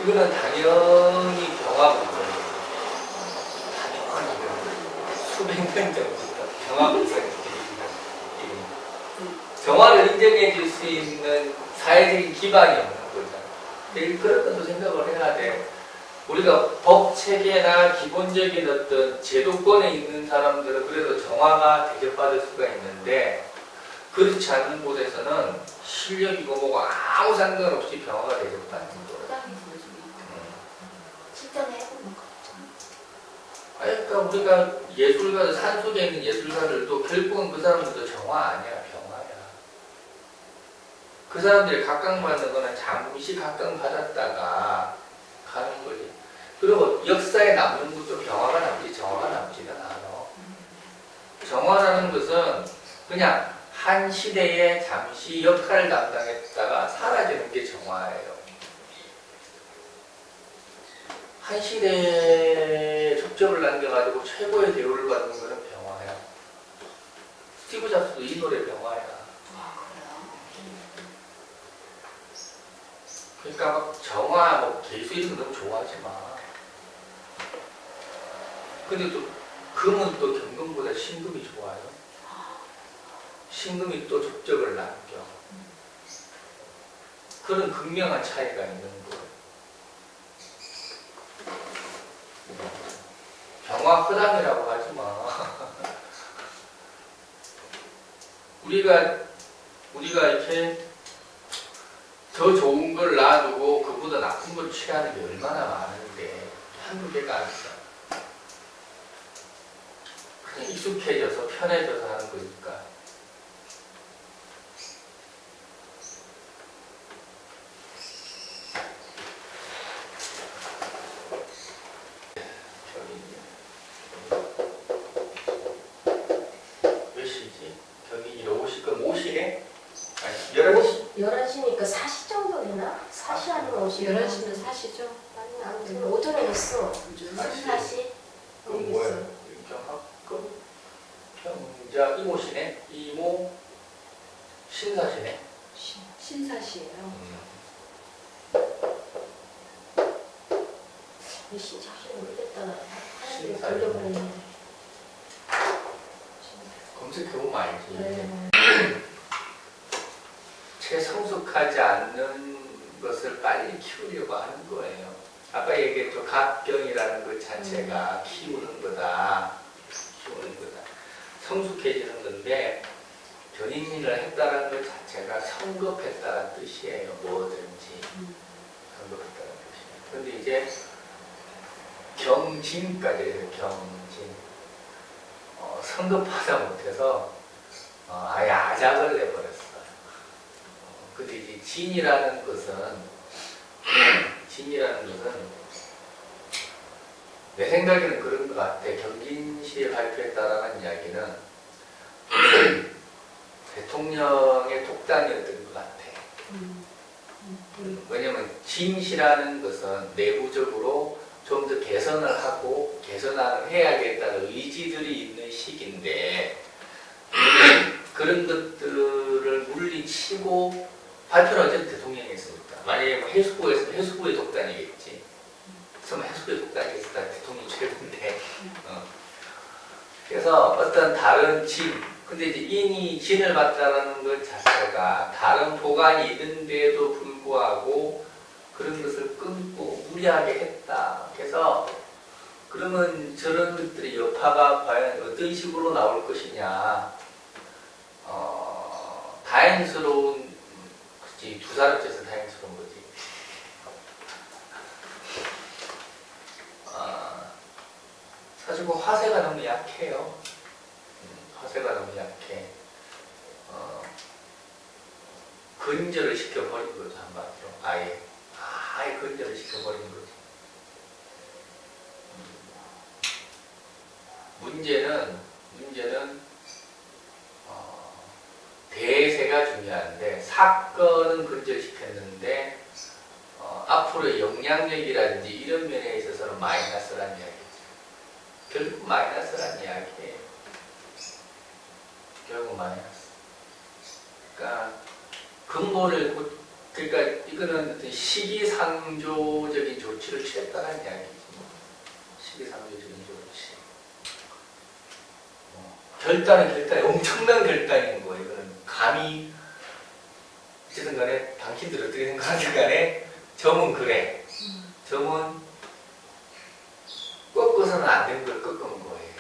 이거는 당연히 병화분석이에요. 당연히 수백 년 전부터 병화분석이에요. 정화를 인정해 줄 수 있는 사회적인 기반이 없는 거잖아. 그런 것도 생각을 해야 돼. 우리가 법 체계나 기본적인 어떤 제도권에 있는 사람들은 그래도 정화가 대접받을 수가 있는데 그렇지 않은 곳에서는 실력이고 뭐고 아무 상관없이 병화가 대접받는 거예요. 부담이 보여주면 실전에 해보는 거 없잖아. 그러니까 우리가 예술가, 산속에 있는 예술가들도 결국은 그 사람들도 정화 아니야, 병화야. 그 사람들이 각광받는 거는 잠시 각광받았다가 가는 거지. 그리고 역사에 남는 것도 병화가 남지 정화가 남지는 않아. 정화라는 것은 그냥 한 시대에 잠시 역할을 담당했다가 사라지는 게 정화예요. 한 시대에 족적을 남겨가지고 최고의 대우를 받는 것은 병화야. 스티브 잡스도 이 노래 병화야. 그러니까 막 정화, 뭐 개수 이런 거 너무 좋아하지 마. 근데 또 금은 또 경금보다 신금이 좋아요. 신금이 또 족적을 남겨. 그런 극명한 차이가 있는 거예요. 병화 허당이라고 하지 마. 우리가 이렇게 더 좋은 걸 놔두고 그보다 나쁜 걸 취하는 게 얼마나 많은데 한두 개가 아니야. 그냥 익숙해져서 편해져서 하는 거니까. 몇 시지? 저기 50, 그럼 5시네? 아니, 11시? 11시니까 4시 정도 되나? 4시 아니면 5시? 11시는 사시죠? 아니, 아무튼 오전에 했어. 사실 그럼 뭐예요? 경합금? 평자 이모시네? 이모 신사시네? 신사시예요. 몇 시? 사실 모르겠다. 사람들이 신사. 돌려보냈는데. 검색해보면 알지. 네. 채 성숙하지 않는 것을 빨리 키우려고 하는 거예요. 아까 얘기했죠. 갑경이라는 것 자체가 키우는 거다. 키우는 거다. 성숙해지는 건데 견인을 했다는 것 자체가 성급했다는 뜻이에요. 뭐든지 성급했다는 뜻이에요. 근데 이제 경진까지 해요. 경진. 성급하다 못해서 아예 아작을 내버렸어요. 근데 이제 진이라는 것은 내 생각에는 그런 것 같아. 경진시의 발표했다라는 이야기는 대통령의 독단이었던 것 같아. 왜냐면 진시라는 것은 내부적으로 좀 더 개선을 하고 개선을 해야겠다는 의지들이 있는 시기인데 그런 것들을 물리치고 발표는 어쨌든 대통령이 했으니까 만약에 뭐 해수부에서 해수부의 독단이겠지. 그럼 해수부의 독단이겠다. 대통령이 최고인데 그래서 어떤 다른 진 근데 이제 인이 진을 받다라는 것 자체가 다른 보관이 있는데도 불구하고 그런 것을 끊고 무리하게 했다. 그래서 그러면 저런 것들의 여파가 과연 어떤 식으로 나올 것이냐. 다행스러운, 그치, 두 사람 째서 다행스러운 거지. 사실 그 화세가 너무 약해요. 화세가 너무 약해. 근절을 시켜버린 거죠, 한마디로. 아예 근절을 시켜버린 거지. 문제는 대세가 중요한데 사건은 근절시켰는데 앞으로의 영향력이라든지 이런 면에 있어서는 마이너스란 이야기죠. 결국 마이너스란 이야기예요. 결국 마이너스. 그러니까 그러니까 이거는 어떤 시기상조적인 조치를 취했다는 이야기지. 시기상조적인 조치. 결단은 엄청난 결단인 거예요. 이거는 감히 어쨌든 간에 당신들 어떻게 생각하든 간에 점은 그래. 점은 꺾어서는 안 된 걸 꺾은 거예요.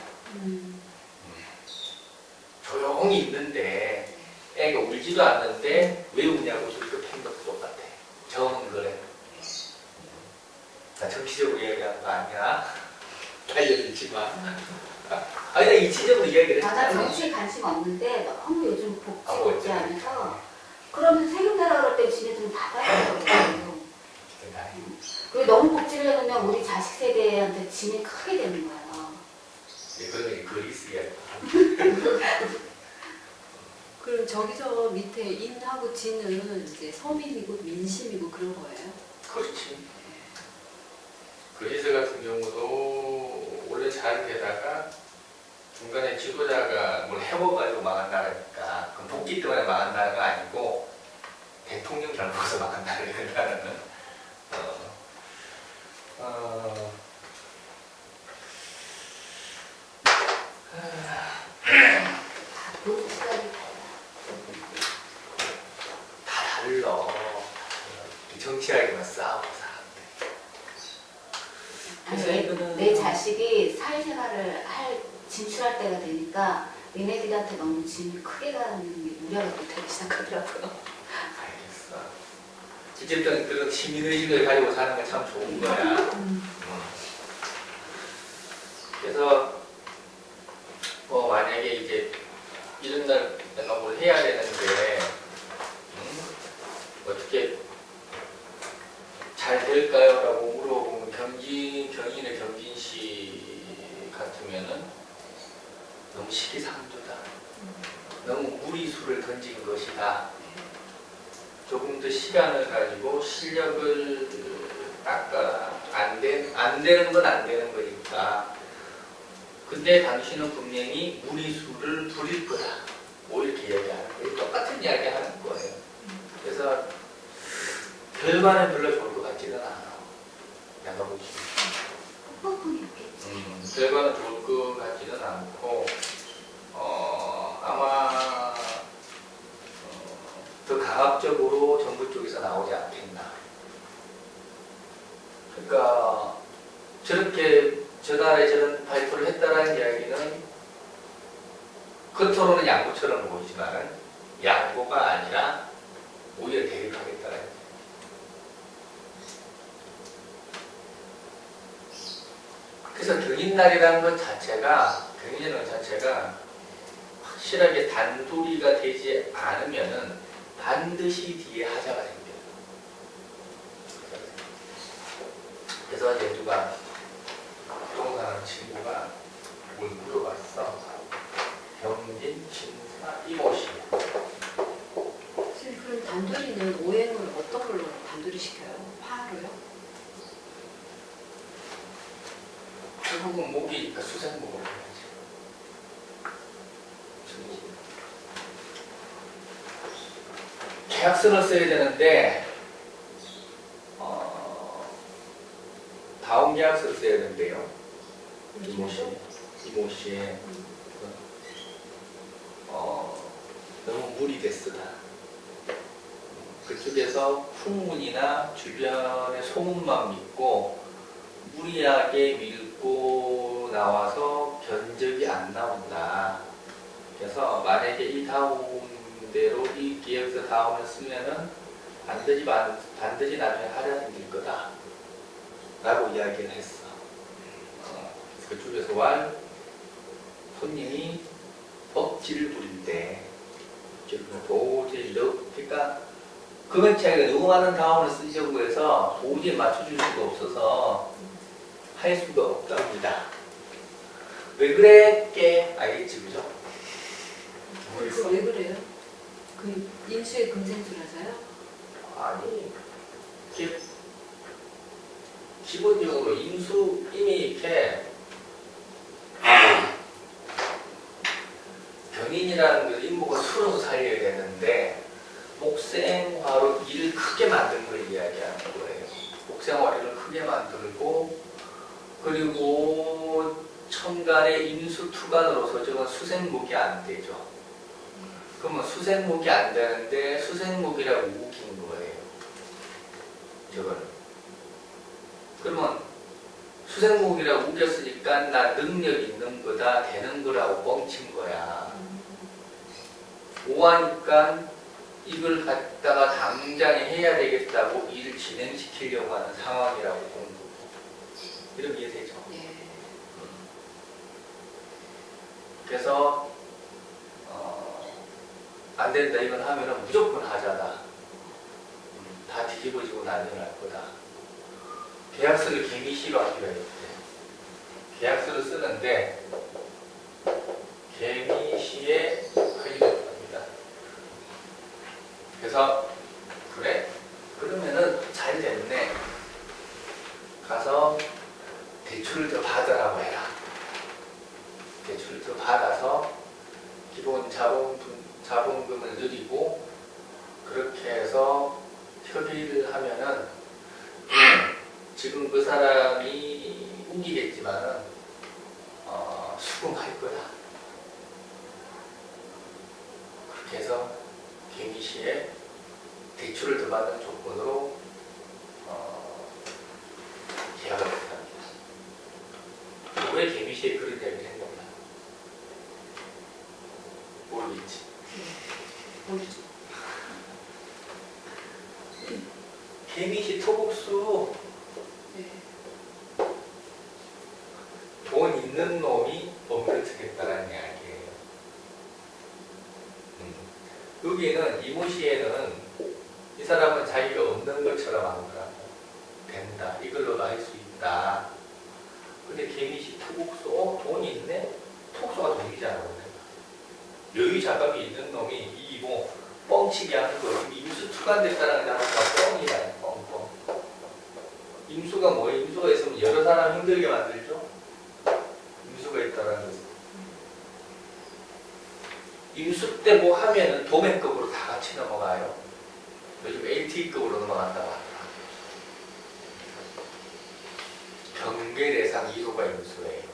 조용히 있는데 애가 울지도 않는데 왜 우냐고 저렇게 팬 것도 똑같아. 점은 그래. 나 정치적으로 이야기하는 거 아니야. 알려주지 마. 아니 나 이치적으로 이야기를 나 했잖아. 정치에 관심 없는데 너무 요즘 복지 뭐 복지 하면서 그러면 세금내라 그럴 때 지네들은 다 빠져버려요. 그리고 너무 복지를 해놓으면 우리 자식 세대한테 짐이 크게 되는 거예요. 그러면 그리스 이야기. 그럼 저기서 밑에 인하고 진은 이제 서민이고 민심이고 그런 거예요? 그렇지. 그리스 같은 경우도 원래 잘 되다가 중간에 지도자가 뭘 해먹어가지고 망한 나라니까 그럼 복귀 때문에 망한 나라가 아니고 대통령 잘못해서 망한 나라는 그 시간이 다 달라. 정치하기만 싸우고 사람들. 아니, 내 자식이 사회생활을 진출할 때가 되니까 얘네들한테 너무 짐이 크게 가는 게 우려가 되기 시작하더라고요. 알겠어. 어쨌든 그런 시민의식을 가지고 사는 게 참 좋은 거야. 그래서 뭐 만약에 이제 이런 날 내가 뭘 해야 되는데 어떻게 잘 될까요? 라고 물어보면 경인의 경진시 같으면은 너무 시기상조다. 너무 무리수를 던진 것이다. 조금 더 시간을 가지고 실력을 닦아라. 안 되는 건 안 되는 거니까. 근데 당신은 분명히 무리수를 부릴 거다. 뭐 이렇게 이야기하는 거예요. 똑같은 이야기 하는 거예요. 그래서 결과는 별로 좋을 것 같지는 않아. 내가 보기. 결과는 좋을 것 같지는 않고, 아마 더 강압적으로 정부 쪽에서 나오지 않겠나. 그러니까 저렇게 전날에 저런 발표를 했다라는 이야기는 겉으로는 양보처럼 보이지만 양보가 아니라 오히려 대립하겠다는 거예요. 그래서 견인날이라는 것 자체가 확실하게 단도리가 되지 않으면은 반드시 뒤에 하자가 생겨요. 그래서 이제 누가 부동산 친구가 뭘 물어봤어. 병진, 진사, 이모씨. 선생님 그럼 단돌이는 오행을 어떤 걸로 단돌이 시켜요? 화로요? 결국은 목이니까 수생목으로 해야지. 계약서를 써야 되는데 다음 계약서를 써야 되는데요. 이모씨 너무 무리 됐으다. 그쪽에서 풍문이나 주변의 소문만 믿고 무리하게 밀고 나와서 견적이 안 나온다. 그래서 만약에 이 다음대로 이 기획서 다음을 쓰면은 반드시 나중에 하자 생길 거다. 라고 이야기를 했어. 그쪽에서 왈 손님이 억지를 부린대. 도저히 그러니까 금액 차이가 너무 많은 다음을 쓰려고 해서 도저히 맞춰줄 수가 없어서 할 수가 없답니다. 왜 그랬게? 알겠지, 그죠? 그거 왜 그래요? 그 인수의 금생수라서요? 아니, 이게 기본적으로 인수 이미 이렇게 견인이라는 그 인목을 풀어서 살려야 되는데 목생화로 일을 크게 만든 걸 이야기하는 거예요. 목생화를 크게 만들고 그리고 천간의 임수투간으로서 저건 수생목이 안 되죠. 그러면 수생목이 안 되는데 수생목이라고 우긴 거예요. 저거는. 그러면 수생목이라고 우겼으니까 나 능력 있는 거다 되는 거라고 뻥친 거야. 오하니까 이걸 갖다가 당장에 해야 되겠다고 일을 진행시키려고 하는 상황이라고 본 거고. 이런 이해되죠? 네. 그래서 안 된다 이건 하면은 무조건 하자다. 다 뒤집어지고 난리 날 거다. 계약서를 개미시로 하기로 했대. 계약서를 쓰는데 개미시에 하기로 합니다. 그래서 그래? 그러면은 잘 됐네. 가서 대출을 더 받으라고 해라. 대출을 더 받아서 기본 자본금을 늘리고 그렇게 해서 협의를 하면은 지금 그 사람이 우기겠지만은 수긍할 거다. 그렇게 해서 개미시에 대출을 더 받는 조건으로 계약을 했답니다. 왜 개미시에 그런 이야기를 했는가? 모르겠지. 모르죠. 개미시 토국수 네. 돈 있는 놈이 없는 척했다라는 이야기예요. 여기에는 이모시에는 이 사람은 자기가 없는 것처럼 한 거라고 된다. 이걸로도 할 수 있다. 근데 개미시 토국수 돈이 있네? 토국수가 돈이잖아. 여유 자각이 있는 놈이 이기고 뻥치게 하는 거. 임수 투간됐다는 단어가 뻥이라는 뻥. 임수가 뭐예요? 임수가 있으면 여러 사람 힘들게 만들죠? 임수가 있다는 것은. 임수 때 뭐 하면은 도매급으로 다 같이 넘어가요. 요즘 LTE급으로 넘어간다고 하더라고요. 경계 대상 2호가 임수예요.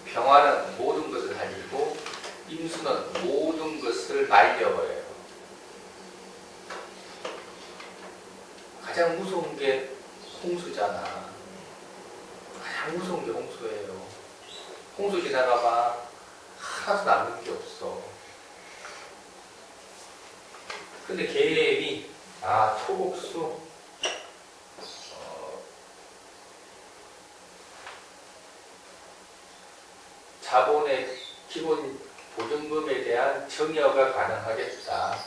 병화는 모든 것을 살리고 임수는 모든 것을 말려버려요. 가장 무서운 게 홍수잖아. 홍수인 게 홍수예요. 홍수 지나가봐 하나도 남는 게 없어. 근데 계획이 토국수 자본의 기본 보증금에 대한 증여가 가능하겠다.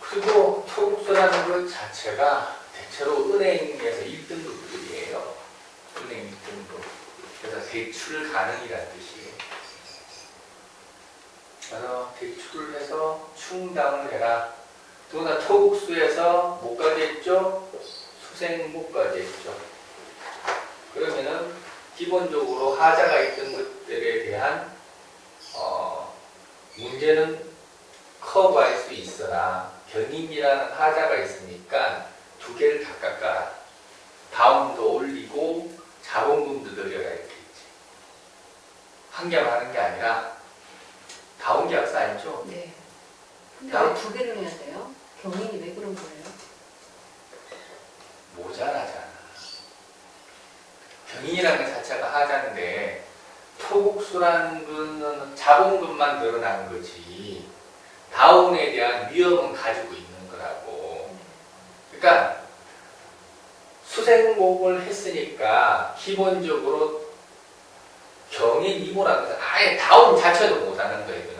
그리고 토국수라는 것 자체가 대체로 은행에서 1등급들이에요. 은행 1등급. 그래서 대출 가능이라는 뜻이에요. 그래서 대출을 해서 충당을 해라. 더구나 토국수에서 뭐까지 했죠? 수생목까지 했죠. 그러면은 기본적으로 하자가 있던 것들에 대한 문제는 커버할 수 있으나 견인이라는 하자가 있으니까 두 개를 다 깎아라. 다운도 올리고 자본금도 늘려라 이렇게 있지. 한 개만 하는 게 아니라 다운 계약서 아니죠? 네. 근데 왜 두 개를 해야 돼요? 경인이 왜 그런 거예요? 모자라잖아. 경인이라는 것 자체가 하자인데 토국수라는 거는 자본금만 늘어난 거지 다운에 대한 위험은 가지고 있는 거라고. 그러니까 수생목을 했으니까 기본적으로 경인 이모라는 것은 아예 다운 자체도 못하는 거예요.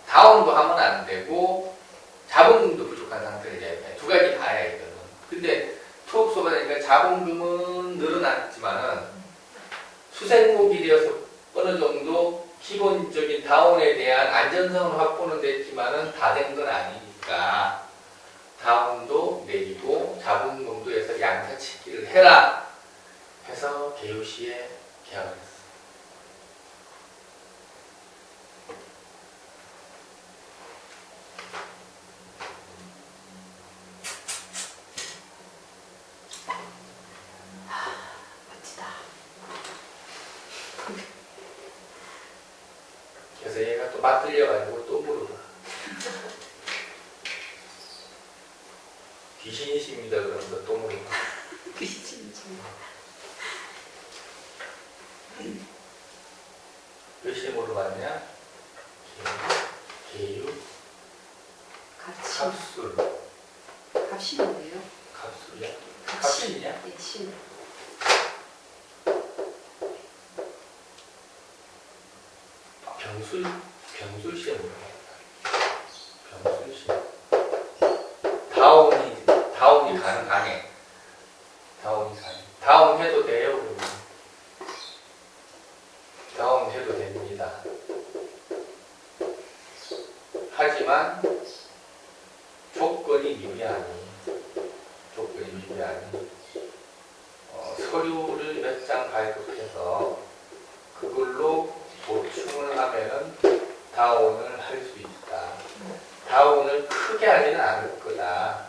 다운도 하면 안 되고 자본금도 부족한 상태이잖아요. 두 가지 다 해야 되거든. 근데 토국수가 되니까 자본금은 늘어났지만은 수생목이 되어서 어느 정도 기본적인 다운에 대한 안전성을 확보는 됐지만은 다 된 건 아니니까 다운도 내리고 자본금도 해서 양사치기를 해라 해서 개요시에 계약을 했어. 멋지다. 그래서 얘가 또 맞들려가지고 또 물어봐. 귀신이십니다 그러면서 또 물어봐. 귀신이지. 몇시 물어봤냐? 개유, 갑신. 갑술, 갑신인데요. 갑술이야? 갑신. 갑신이냐? 예, 신. 병술시에 물어봤다. 병술시. 다운이 가능하네. 다운이 가능. 다운해도 돼요, 그러면. 다운해도 됩니다. 하지만 조건이 미비하니 서류를 몇 장 발급해서 그걸로 보충을 하면은 다운을 할 수 있다. 다운을 크게 하지는 않을 거다.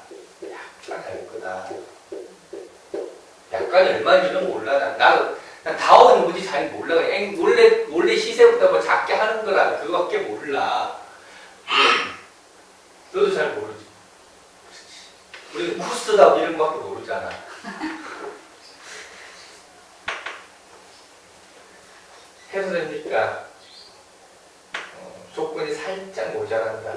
약간 할 거다. 약간 얼마인지는 몰라. 난 다운이 뭔지 잘 몰라. 그냥 원래 시세보다 뭐 작게 하는 거라 그거밖에 몰라. 너도 잘 모르지. 우리는 코스다 이런 거밖에 모르잖아. 해서 됩니까? 조건이 살짝 모자란다.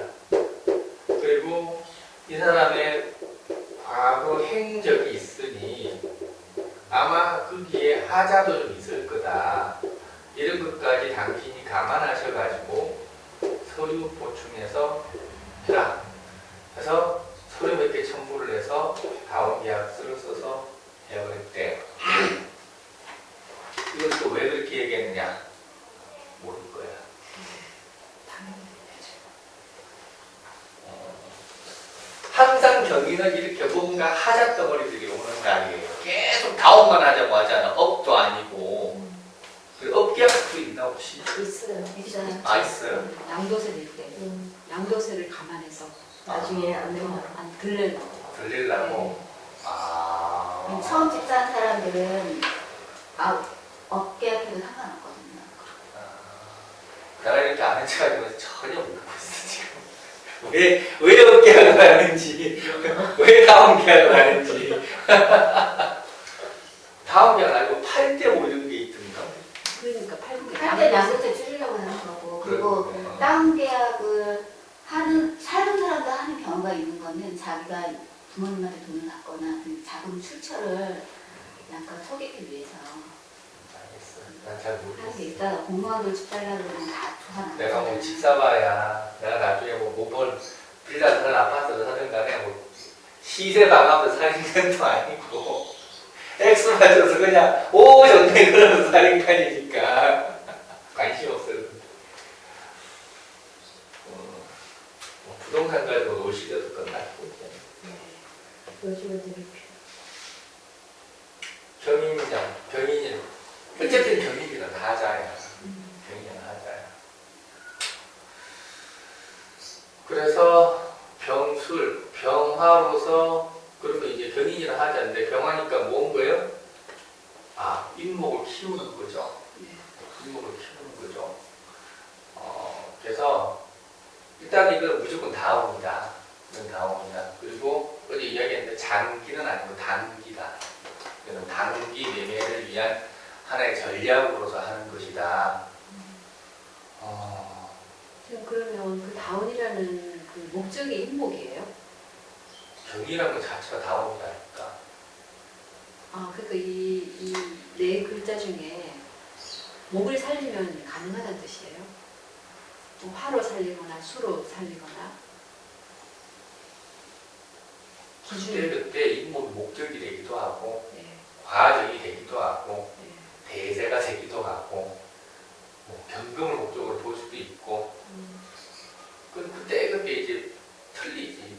그리고 이 사람의 과거 행적이 있으니 아마 거기에 하자도 좀 있을 거다. 이런 것까지 당신이 감안하셔가지고 서류 보충해서 해라. 그래서 서류 몇 개 첨부를 해서 다운 계약서를 써서 계약을 했대. 이건 또 왜 그렇게 얘기했느냐? 모를 거야. 항상 경위는 이렇게 뭔가 하자 덩어리들이 오는 날이에요. 계속 다운만 하자고 하잖아. 업도 아니고. 업 계약도 있나 혹시? 있어요. 있어요. 아 있어요? 양도세 낼 때. 양도세를 감안해서 나중에 안 되면 안 들려고. 들리려고. 아. 처음 집사한 사람들은 업계약해도 상관없거든요. 내가 이렇게 아는 척 하지만 전혀 모르고 있어 지금. 왜 업계약을 하는지, 왜 다운 계약을 하는지. 다운 계약 아니고 출처를 약간 속이기 위해서 알겠어. 난 잘 하는 게 모르겠어. 있다. 공무원들 집 달라고 그러면 다 조사 안 내가 뭐 하잖아. 집 사봐야 내가 나중에 뭐 모벌 빌라 사든 아파트를 사든 간에 뭐 시세 방하면서 사는 것도 아니고 액수 맞춰서 그냥 오 좋네 그러면서 사는 거 아니니까 관심 없어요. 뭐 부동산 가지고 놀 시대도 끝났고 요즘은 되게 병인이 어쨌든 병인이는 하자야. 병인은 하자야. 그래서 병술, 병화로서 그러면 이제 병인이라 하자인데 병화니까 뭔 거예요? 아, 잇목을 키우는 거죠. 네. 잇목을 키우는 거죠. 그래서 일단 이건 무조건 다음이다. 이건 다음이다. 그리고 어제 이야기했는데 장기는 아니고 단기다. 이건 단기 매매를 위한 하나의 전략으로서 하는 것이다. 지금 그러면 그 다운이라는 그 목적이 인목이에요? 경이라는 것 자체가 다음이다니까. 아, 그러니까 이 네 글자 중에 목을 살리면 가능하다는 뜻이에요? 뭐 화로 살리거나 수로 살리거나 그때 인목이 목적이 되기도 하고 네, 과적이 되기도 하고 네. 대세가 되기도 하고 뭐 경금을 목적으로 볼 수도 있고 그때 이제 틀리지.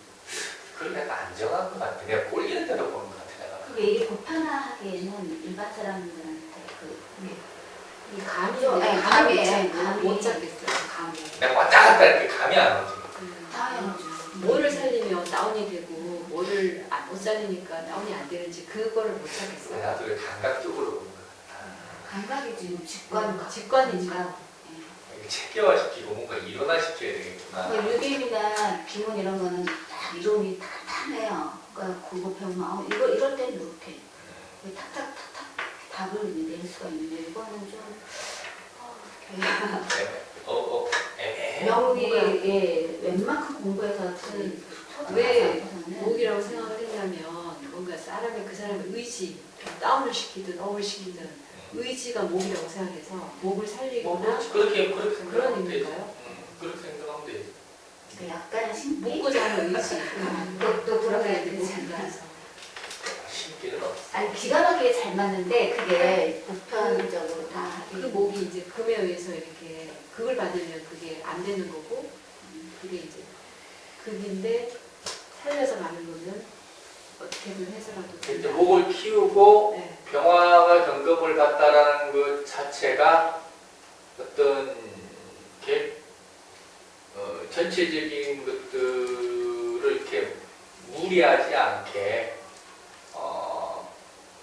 그걸 내가 안 정한 것 같아. 내가 꼴리는 대로 보는 것 같아. 내가. 그게 이게 보편화하기에는 일반 사람들한테 이 감이 네, 감이 감이, 못 감이. 잡겠어요. 감이. 내가 왔다 갔다 이렇게 감이 안 오지. 당연하죠. 뭐를 살리면 다운이 되고 뭐를 못 살리니까 다운이 안 되는지 그거를 못 찾겠어요. 나도 왜 감각적으로 보는 것 같아. 감각이 지금 직관, 직관이죠. 감각. 예. 이게 체계화시키고 뭔가 일어나시켜야 되겠구나. 그러니까 유림이나 비문 이런 거는 딱 이론이 탄탄해요. 그러니까 그거 배우면 이럴 때는 이렇게 탁탁탁탁 답을 낼 수가 있는데 이거는 좀 애매해. 명이 예, 웬만큼 공부해서 왜 목이라고 생각을 했냐면 뭔가 그 사람의 의지, 다운을 시키든 업을 시키든 의지가 목이라고 생각해서 목을 뭐 살리거나 그렇게 그런 생각하면 되지. 의미인가요? 그렇게 생각하면 되지. 약간의 신비? 목고자 하는 의지. 또 들어가야 목이 되지 않나? 나서. 신기는 없어. 아니 기가 막히게 잘 맞는데 그게 보편적으로 다 그 목이 이제 금에 의해서 이렇게 극을 받으면 그게 안 되는 거고 그게 이제 극인데 살려서 가는 거는 어떻게든 해서라도 이제 된다. 목을 키우고 네. 병화가 경금을 받다라는 것 자체가 어떤 전체적인 것들을 이렇게 무리하지 않게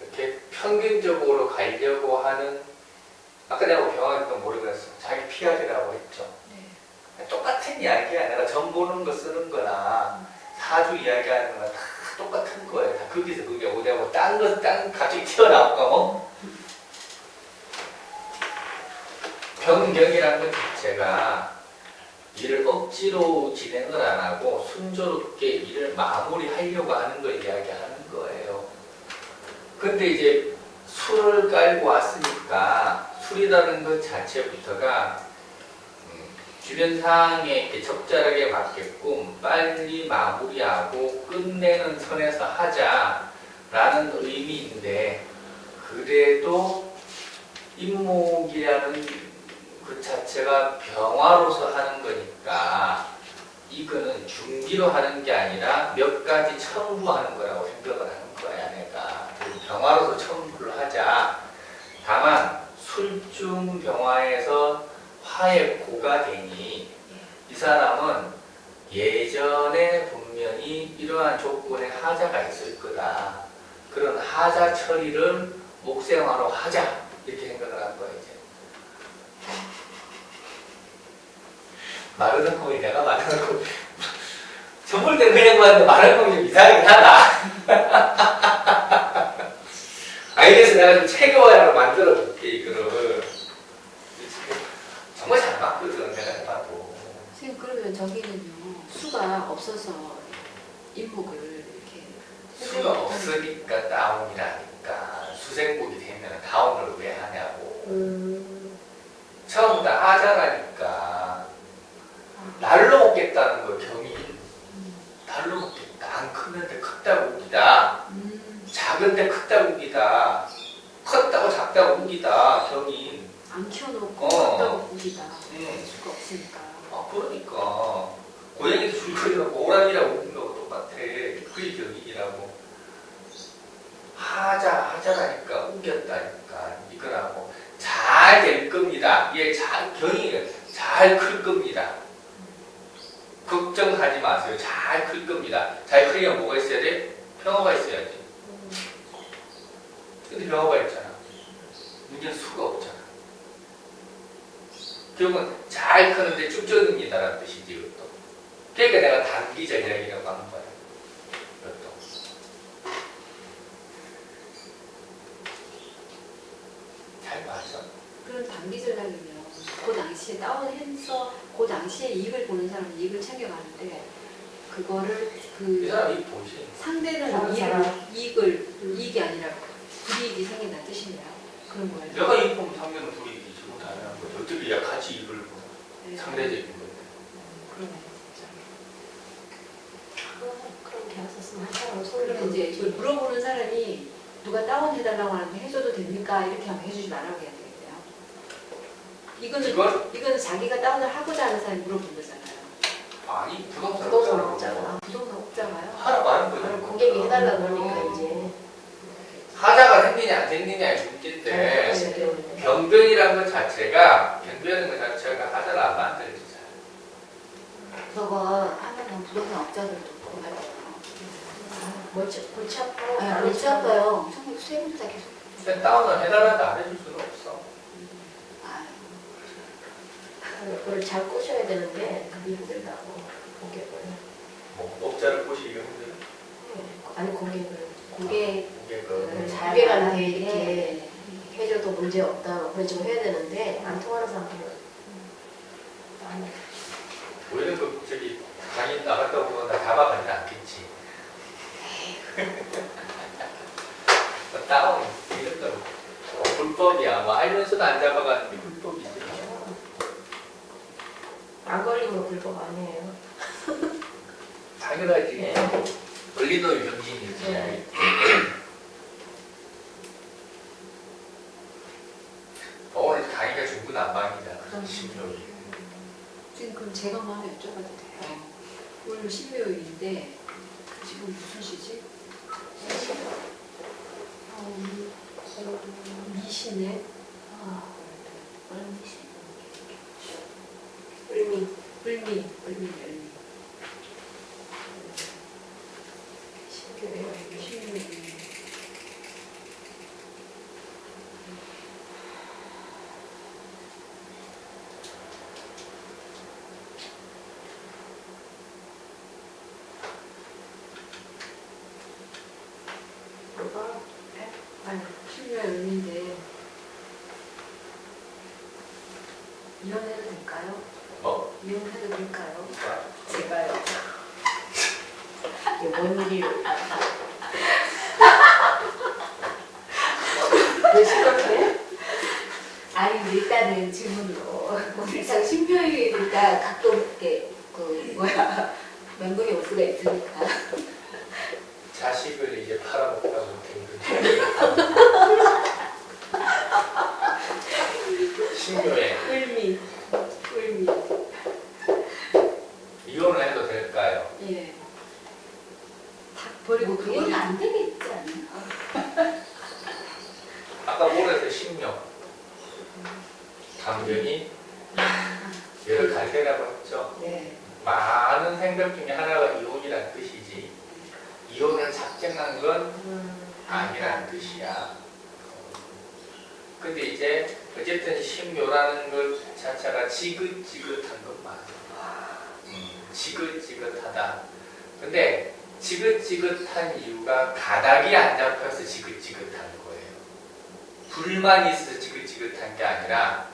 이렇게 평균적으로 가려고 하는 아까 내가 병화했던 모르겠어. 자기 피하리라고 했죠. 네. 똑같은 이야기야. 내가 점 보는 거 쓰는 거나 사주 이야기하는 거나 다 똑같은 거예요. 다 거기서 그게 오대 뭐 딴 갑자기 튀어나올까 뭐? 변경이라는 것 자체가 일을 억지로 진행을 안 하고 순조롭게 일을 마무리하려고 하는 걸 이야기하는 거예요. 근데 이제 술을 깔고 왔으니까 술이라는 것 자체부터가 주변 상황에 이렇게 적절하게 맞게끔 빨리 마무리하고 끝내는 선에서 하자라는 의미인데 그래도 임목이라는 그 자체가 병화로서 하는 거니까 이거는 중기로 하는 게 아니라 몇 가지 첨부하는 거라고 생각을 하는 거야 내가. 병화로서 첨부를 하자. 다만 술중 병화에서 화의 고가 되니 이 사람은 예전에 분명히 이러한 조건의 하자가 있을 거다. 그런 하자 처리를 목생화로 하자 이렇게 생각을 한 거야 이제. 말하는 거 내가 말하는 거 전볼 때 그냥 봤는데 말하는 거 좀 이상하긴 하다. 그래서 내가 좀 체계화로 만들어 볼게 이거를. 정말 잘 맞거든 내가 해봐도. 선생님 그러면 저기는요 수가 없어서 인목을 이렇게 수가 없으니까 다운이라니까. 수생복이 되면 다운을 왜 하냐고. 처음부터 하자라니까. 날로 먹겠다는 거 경이. 날로 먹겠다. 안 크는데 크다고 우기다. 작은데 크다고 우기다. 컸다고 작다고 우기다. 경이. 안 키워놓고 어. 컸다고 우기다. 수가 없으니까. 아, 그러니까. 고양이도 줄거리고 오랑이라고 우는 거하고 똑같아. 그게 경이라고. 하자라니까 우겼다니까. 이거라고. 잘 될 겁니다. 경이가 잘 클 겁니다. 걱정하지 마세요. 잘 클 겁니다. 잘 크려면 뭐가 있어야 돼? 평화가 있어야지. 근데 평화가 있잖아. 문제는 수가 없잖아. 결국은 잘 크는데 쭉정입니다라는 뜻이지, 이것도. 그러니까 내가 단기 전략이라고 하는 거야. 이것도. 잘 맞아. 그런 단기 전략이면 그 당시에 다운해서 그 당시에 이익을 보는 사람은 이익을 챙겨가는데 그거를 이 사람이 보지. 상대는 다른 사람. 이익이 아니라 불이익이 생긴다는 뜻이네요. 그런 거예요. 내가 이익 보면 상대는 불이익이지 못하는 거지. 어떻게 야 같이 이익을 보나. 네. 상대적인 건데. 그러네 진짜. 그런 게 없었으면 하자고 그러면 이제 이걸 물어보는 사람이 누가 다운해달라고 하는데 해줘도 됩니까? 이렇게 하면 해주지 말라고 해야 되겠네요. 이거는 자기가 다운을 하고자 하는 사람이 물어본 거잖아요. 아니, 부동산 부동산 없잖아. 없잖아. 부동산 없잖아요. 하라고 하는 거지. 그럼 고객이 해달라 그러니까 이제 하자가 생기냐 안 생기냐의 문제인데 변변이라는 것 자체가 하자를 안 만들잖아요. 저거 하면은 부동산 업자들도 그만해요. 골치 아파. 아니, 골치 아파요. 정말 세금도 다 계속. 근데 다운을 해달라도 안 해줄 수는 없어. 아유, 그걸 잘 꼬셔야 되는데 그게 힘들다고 고객을. 뭐 업자를 꼬시기가 힘들어. 아니 고객을. 고객 고객은 잘 고객한테 말하는 이렇게 게 해줘도 문제 없다 그런 식으로 해야 되는데 안 통하는 사람들은 우리는 강의 나갔다 오고 나 잡아가진 않겠지. 다운 이런 건 불법이야. 뭐 알면서도 안 잡아가는 게 불법이지. 안 걸리면 불법 아니에요. 당연하지. 예. 걸리는 병신이지. 네. 오늘 강의가 중구난방이잖아. 신묘일. 지금 그럼 제가 한번 여쭤봐도 돼요? 오늘 신묘일인데 지금 무슨 시지? 미시네. 을미. 을미. 신묘일. 뭐가? 아니, 신묘일인데 이혼해도 될까요? 뭐? 이혼해도 될까요? 제가요. 이게 뭔 일이요? 왜 심각해? 아니 일단은 질문으로 일단 신묘일이니까 가끔 이렇게 멘붕이 올 수가 있으니까 자식을 이제 팔아먹다고 신묘에 을미. 이혼을 해도 될까요? 예. 다 버리고 그건 그거를 안 되겠지 않나? 아까 모레서 신묘 강변이 여러 갈대라고 했죠. 네. 많은 생각 중에 하나가 이혼이라는 뜻이지 이혼을 작정한 건 아니라는 뜻이야. 근데 이제 어쨌든 신묘라는 것 자체가 지긋지긋한 건 맞아. 지긋지긋하다. 근데 지긋지긋한 이유가 가닥이 안 잡혀서 지긋지긋한 거예요. 불만이 있어서 지긋지긋한 게 아니라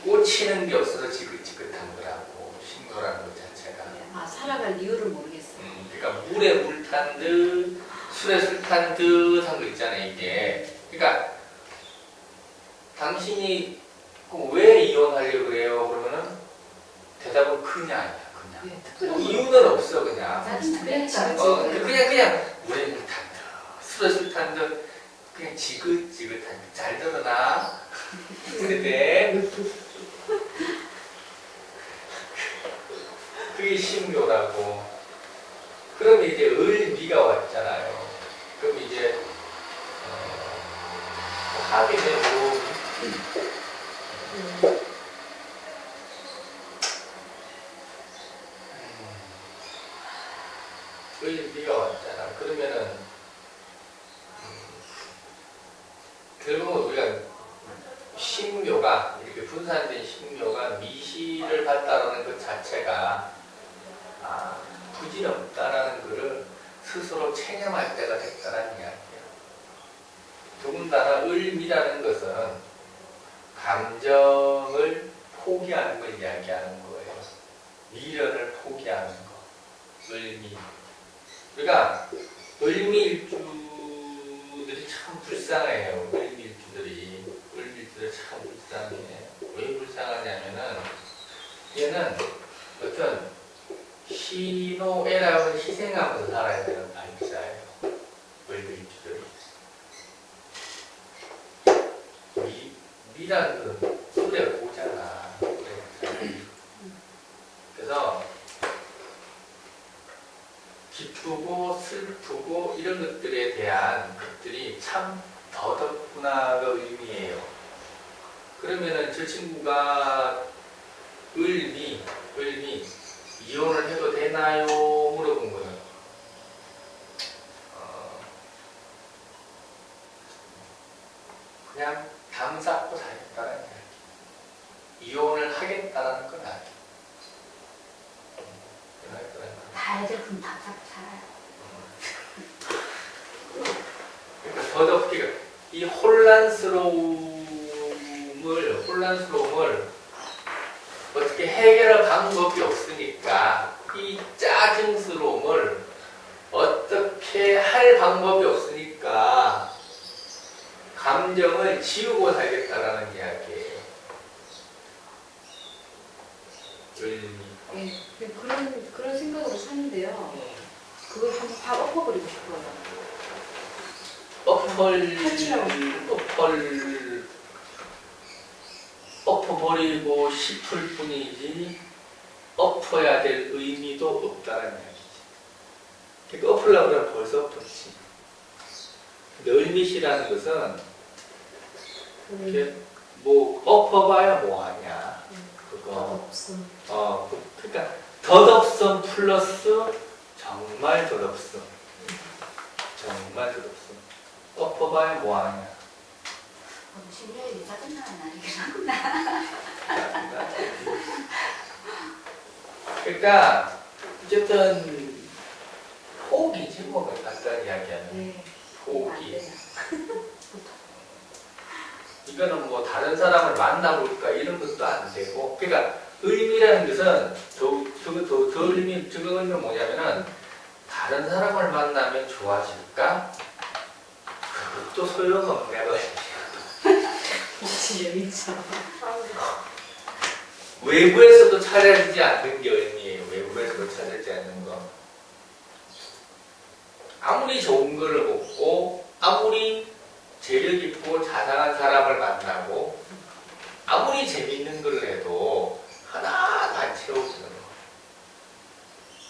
꽂히는 게 없어서 지긋지긋한 거라고. 신묘라는 것 자체가. 아, 살아갈 이유를 모르겠어요. 그러니까 물에 물 탄 듯 술에 술 탄 듯한 거 있잖아요, 이게. 그러니까 당신이 왜 이혼하려고 그래요? 그러면은 대답은 그냥 아니야, 그냥. 네, 특별한 거. 이유는 없어, 그냥. 그냥 그냥 우리는 술에 술 탄 듯 그냥 지긋지긋한 잘 들어나. 근데 그게 신묘라고. 그럼 이제 을미가 왔잖아요. 그럼 이제 합이 되고 을미가 왔잖아. 그러면은 결국은 우리가 신묘가 이렇게 분산된 신묘가 미시를 봤다라는 것 자체가 부질없다라는 것을 스스로 체념할 때가 됐다는 이야기예요. 더군다나 을미라는 것은 감정을 포기하는 걸 이야기하는 거예요. 미련을 포기하는 거. 을미. 그러니까 을미일주들이 참 불쌍해요. 을미일주들이 참 불쌍해. 왜 불쌍하냐면은 얘는 어떤 희노애락을 희생하면서 살아야 되는 발자예요. 을미일주들이. 미라는 건 술에 고잖아. 그래서 기쁘고 슬프고 이런 것들에 대한 것들이 참 더덥구나가 의미예요. 그러면은 저 친구가 을미 이혼을 해도 되나요? 물어본 거예요. 그냥 담 쌓고 살겠다는 이야기. 이혼을 하겠다는 건 아니에요. 다 애들 그럼 다 잡고 살아요. 그러니까 더덥게 이 혼란스러움을 어떻게 해결할 방법이 없으니까 이 짜증스러움을 어떻게 할 방법이 없으니까 감정을 지우고 살겠다라는 이야기예요. 예, 그런 생각으로 사는데요. 그걸 한번 확 엎어버리고 싶어요. 엎어버리고 싶을 뿐이지 엎어야 될 의미도 없다는 이야기지. 그러니까 엎으려고 하면 벌써 엎었지. 근데 을미시라는 것은 이렇게 뭐 엎어봐야 뭐하냐. 그거. 그러니까 덧없음 플러스 정말 덧없음. 정말 덧없음. 엎어봐야 뭐하냐. 신뢰율이 짜증나는 날이긴 하구나. 그러니까 어쨌든 포기지 뭐 간단히 이야기하면 네. 포기. 이거는 뭐 다른 사람을 만나볼까 이런 것도 안 되고. 그러니까 의미라는 것은 저거 의미는 뭐냐면은 다른 사람을 만나면 좋아질까? 그것도 소용없네. 재밌죠. 외부에서도 찾아지지 않는 게 의미예요. 외부에서도 찾아지지 않는 거. 아무리 좋은 거를 먹고 아무리 재력 있고 자상한 사람을 만나고 아무리 재밌는 걸 해도 하나도 안 채워주는 거.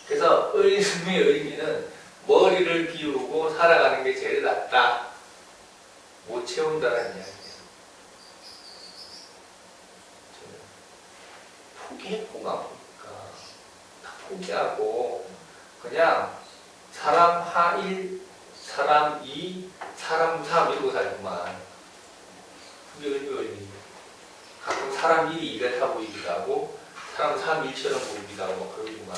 그래서 의미의 의미는 머리를 비우고 살아가는 게 제일 낫다. 못 채운다는 이야기예요. 포기했구나 보니까 다 포기하고 그냥 사람 하1, 사람 2, 사람 3 이러고 살구만. 그게 의미. 가끔 사람 1이 이렇다 보이기도 하고 사람 3, 1처럼 보이기도 하고 그러구만.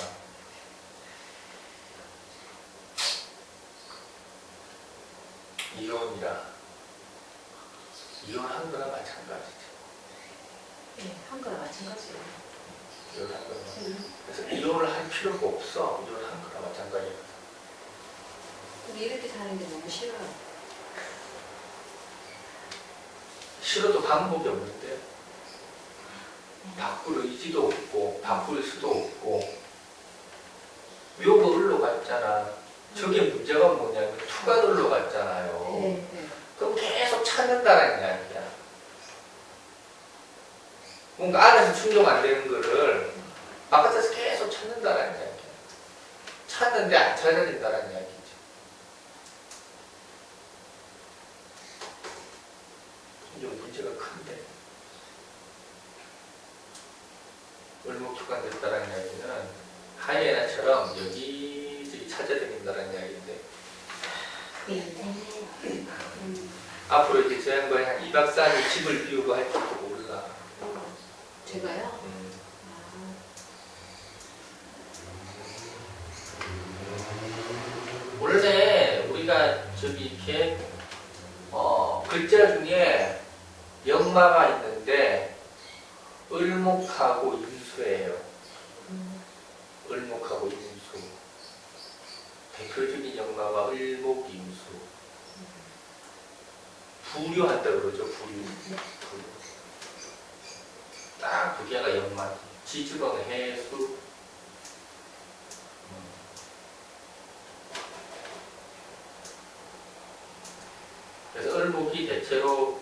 이혼한 거나 마찬가지죠. 네, 한 거나 마찬가지예요. 이혼한 거나. 그래서 이혼을 할 필요가 없어. 이혼한 거나 마찬가지거든. 근데 이렇게 사는 게 너무 싫어요. 싫어도 방법이 없는데 바꿀 의지도 없고 바꿀 수도 없고 묘가 흘러갔잖아. 저게 문제가 뭐냐면 투가 흘러갔잖아요. 네. 네. 그럼 계속 찾는다는 이야기야. 뭔가 안에서 충족 안 되는 거를 바깥에서 계속 찾는다는 이야기야. 찾는데 안 찾아진다는 이야기죠. 이제 문제가 큰데. 을목투가 됐다는 이야기는 하이에나처럼 여기저기 찾아다닌다는 이야기인데 그게 인생이에요. 앞으로 이제 저 양반이 한 2박 4일 집을 비우고 할지도 몰라. 제가요? 원래 우리가 저기 이렇게 글자 중에 역마가 있는데 을목하고 임수예요. 을목하고 임수. 대표적인 역마가 을목, 임수. 부류한다 그러죠. 부류. 딱 두 개가 역마지. 지주로는 해수. 그래서 을목이 대체로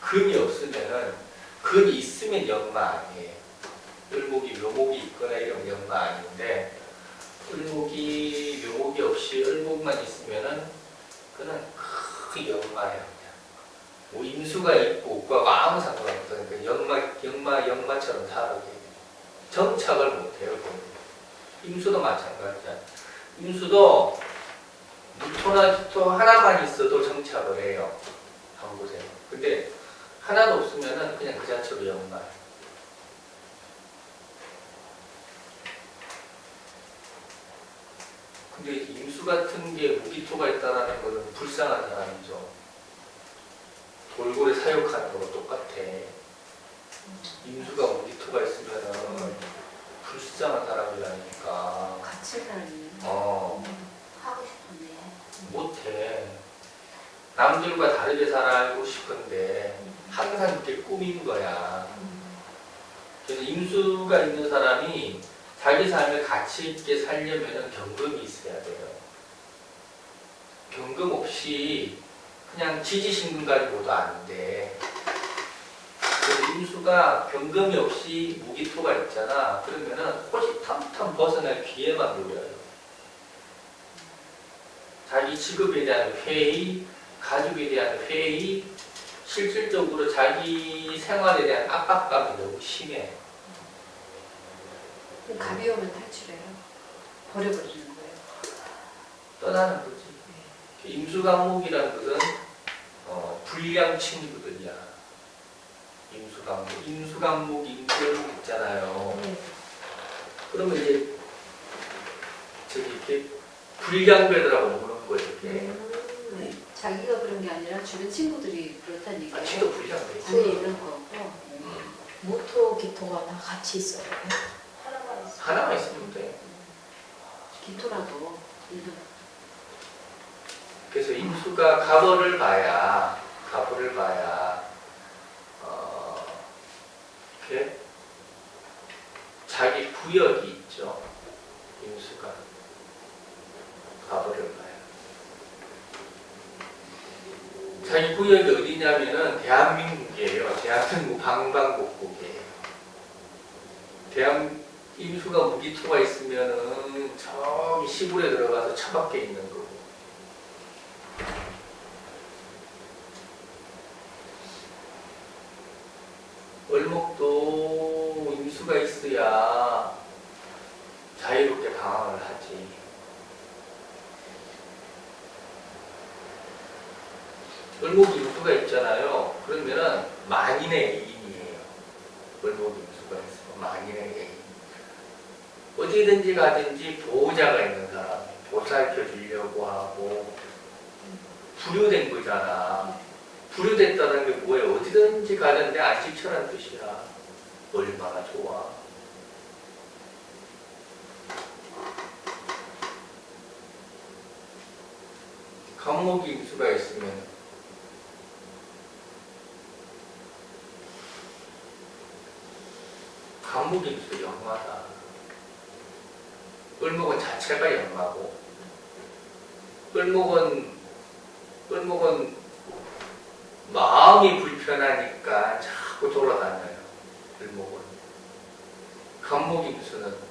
금이 없으면은 금이 있으면 역마 아니에요. 을목이 묘목이 있거나 이러면 역마 아닌데 을목이 묘목이 없이 을목만 있으면은 그는 큰 역마예요. 그냥. 뭐 임수가 있고 없고 아무 상관없으니까 역마처럼 살아게 정착을 못해요. 임수도 마찬가지야. 임수도 무토나 기토 하나만 있어도 정착을 해요. 한번 보세요. 근데 하나도 없으면은 그냥 그 자체로 역마예요. 근데 임수 같은 게 무기토가 있다는 것은 불쌍한 사람이죠. 돌고래 사육하는 거랑 똑같아. 임수가 무기토가 있으면은 불쌍한 사람이라니까. 같이 살면. 하고 싶은데. 못해. 남들과 다르게 살고 싶은데 항상 그게 꿈인 거야. 그래서 임수가 있는 사람이 자기 삶을 가치 있게 살려면 경금이 있어야 돼요. 경금 없이 그냥 지지신금 가지고도 안 돼. 그래서 임수가 경금이 없이 무기토가 있잖아. 그러면은 호시탐탐 벗어날 기회만 노려요. 자기 직업에 대한 회의, 가족에 대한 회의, 실질적으로 자기 생활에 대한 압박감이 너무 심해. 갑이 오면 탈출해요. 버려버리는 거예요. 떠나는 거지. 임수강목이라는 것은 불량 친구들이야. 임수강목, 임수강목, 임수강목 있잖아요. 그러면 이제 저기 이렇게 불량배들하고 노는 거예요. 이렇게. 자기가 그런 게 아니라 주변 친구들이 그렇다니까. 아, 지도 불량배 있어. 아니 이런 거고. 모토, 기토가 다 같이 있어요. 하나만 있어요. 하나만 있으면 돼. 기토라도 일도. 그래서 임수가 갑을 봐야 이렇게 자기 구역이 있죠. 임수가 갑을 봐야 자기 구역이 어디냐면은 대한민국이에요. 대한민국 방방곡곡이에요. 임수가 무기토가 있으면은 저기 시골에 들어가서 처박혀 있는 거고. 을목도 임수가 있어야 자유롭게 방황을 하지. 을목 임수가 있잖아요. 그러면은 만인의 애인이에요. 을목 임수가 있으면 만인의 애인. 어디든지 가든지 보호자가 있는 사람, 보살펴 주려고 하고 불효된 거잖아. 불효됐다는 게 뭐예요? 어디든지 가는데 안식처란 뜻이야. 얼마나 좋아. 간목이 임수가 있으면 간목이 임수 연마다. 을목은 자체가 연마고 을목은 마음이 불편하니까 자꾸 돌아다녀요. 을목은. 간목 임수는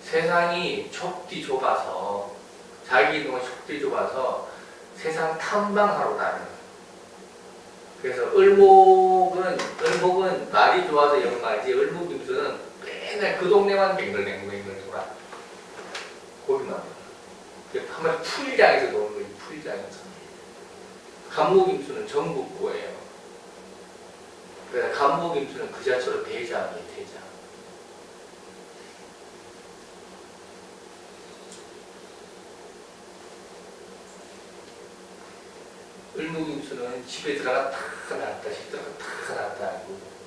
세상이 좁디 좁아서 자기 이동은 좁디 좁아서 세상 탐방하러 다녀요. 그래서 을목은 말이 좋아서 연마지 을목 임수는 맨날 그 동네만 뱅글뱅글 돌아. 거기만. 한번 풀장에서 노는 거지, 풀장에서. 간목 임수는 전국구예요. 그래서 간목 임수는 그 자체로 대장이에요, 대장. 을목 임수는 집에 들어가 탁 나왔다, 집 들어가 탁 나왔다 하고.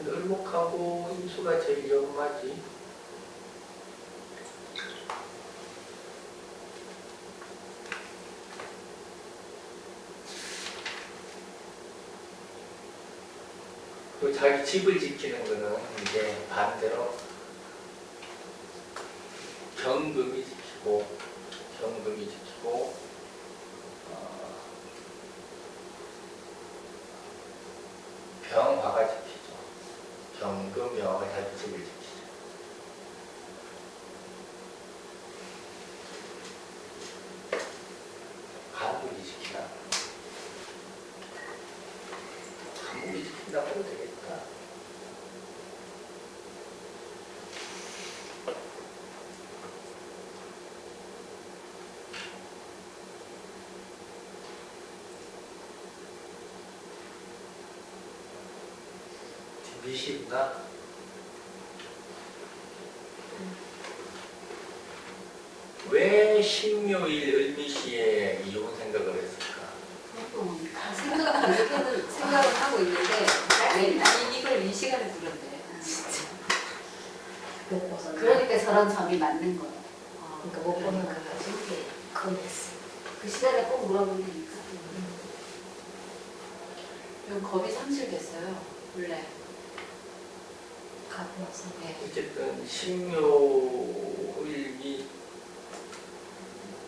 을목하고 임수가 제일 연마지. 그 자기 집을 지키는 거는 이제 반대로 경금이 지키고 병화가 지키죠. 경금, 병화가 자기 집을 지키죠. 간목이 지키나? 간목이 지킨다고 해도 되겠다. 미시구나. 왜 신묘일 을미시에 이혼 생각을 했을까? 생각은 하고 있는데 이걸 이 시간에 들었네. 진짜. 못 벗어나. 그러니까 저런 점이 맞는 거예요. 그러니까 못 보는 것까지 검했어. 그 시간에 꼭 물어보면 되니까. 이건 겁이 상실됐어요. 원래. 가보아서. 네. 어쨌든 신묘일이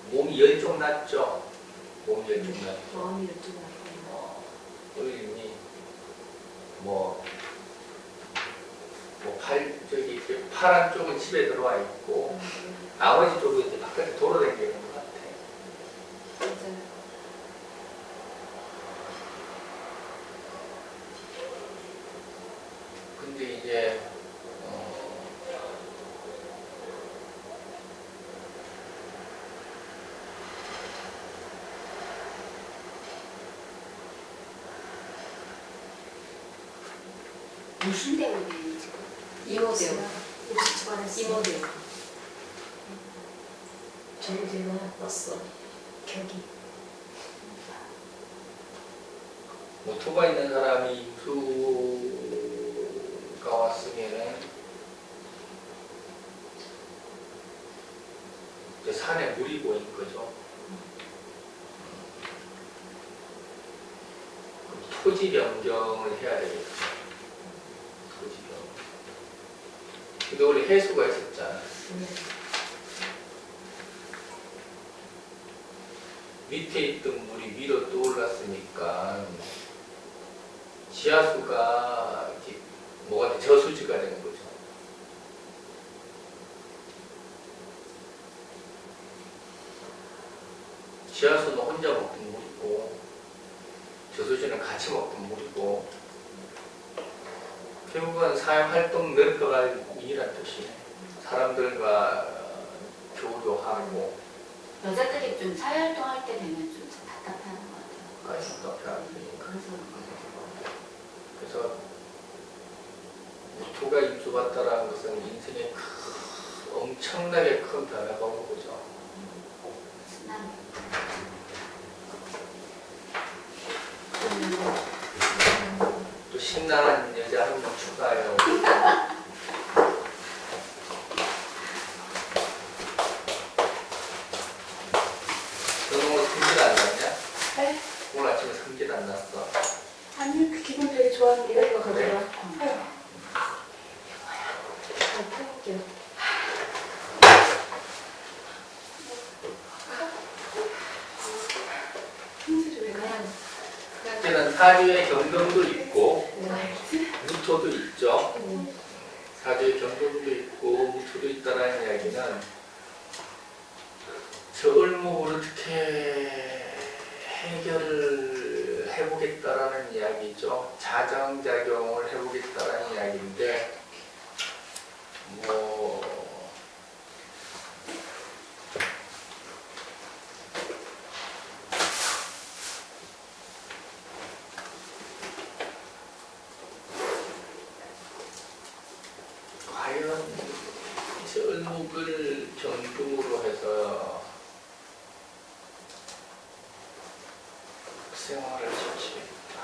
몸이 열쪽 났죠. 몸이 열쪽 났죠. 마음이 열두고 났고. 을이 저기 파란 쪽은 집에 들어와 있고 나머지 쪽은 이제 바깥에 돌아다니는 것 같아. 맞아요. 근데 이제 무슨 대우예요 지금? 이모대우. 우리 집안에서 이모대우. 정지가 떴어. 격이. 모토가 있는 사람이 임수가 왔으면은 이제 산에 물이 보인 거죠. 그럼 토지 변경을 해야 되겠죠. 토지 변경. 근데 원래 해수가 있었잖아. 밑에 있던 물이 위로 떠올랐으니까 지하수가 이렇게 뭐가 저수지가 되는 거죠. 지하수는 혼자 먹던 물이고 저수지는 같이 먹던 물이고 결국은 사회활동 넓혀갈 일이란 뜻이에요. 사람들과 교류하고 여자들이 좀 사회활동할 때 되면 좀 답답해하는 것 같아요. 답답해하는 그래서 그래서 모토가 임수받다라는 것은 인생에 엄청나게 큰 변화가 온 거죠. 엄청난 여자 한 명 추가요. 너는 오늘 성질 안 났냐? 네? 오늘 아침에 성질 안 났어? 아니 그 기분 되게 좋았는데 이거 그래? 가져가. 펴볼게요. 품질이 왜 그냥 이제는 사주의 경금도 있고 알지? 무토도 있죠. 사주의 경금도 있고 무토도 있다라는 이야기는 저 을목을 어떻게 해결을 해보겠다라는 이야기죠. 자정작용을 해보겠다라는 이야기인데 뭐 과연 저 을목을 경금으로 해서 생활을 지치겠다.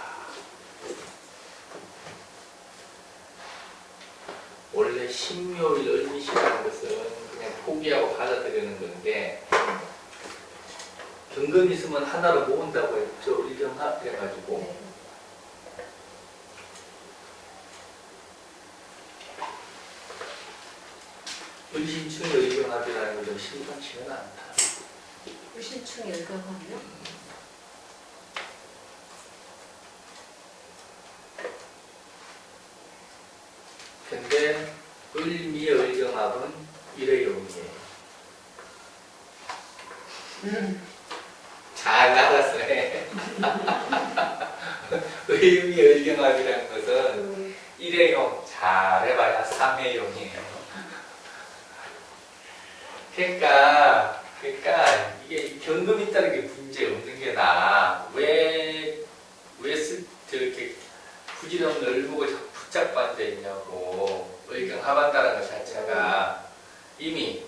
원래 신묘일 을미시라는 것은 그냥 포기하고 받아들이는 건데 경금 있으면 하나로 모은다고 했죠. 의경합 해가지고 을신충의 의경합이라는 것은 심상치는 않다. 유신충이 열강하면 근데 을미의 의경합은 일회용이에요. 잘 알아서 해. 의미의 의경합이라는 것은 일회용, 잘 해봐야 3회용이에요. 그러니까 이게 경금 있다는 게 문제 없는 게 나아. 저렇게 부질없는 을목을 붙잡고 앉아있냐고. 의경합한다는 것 자체가 이미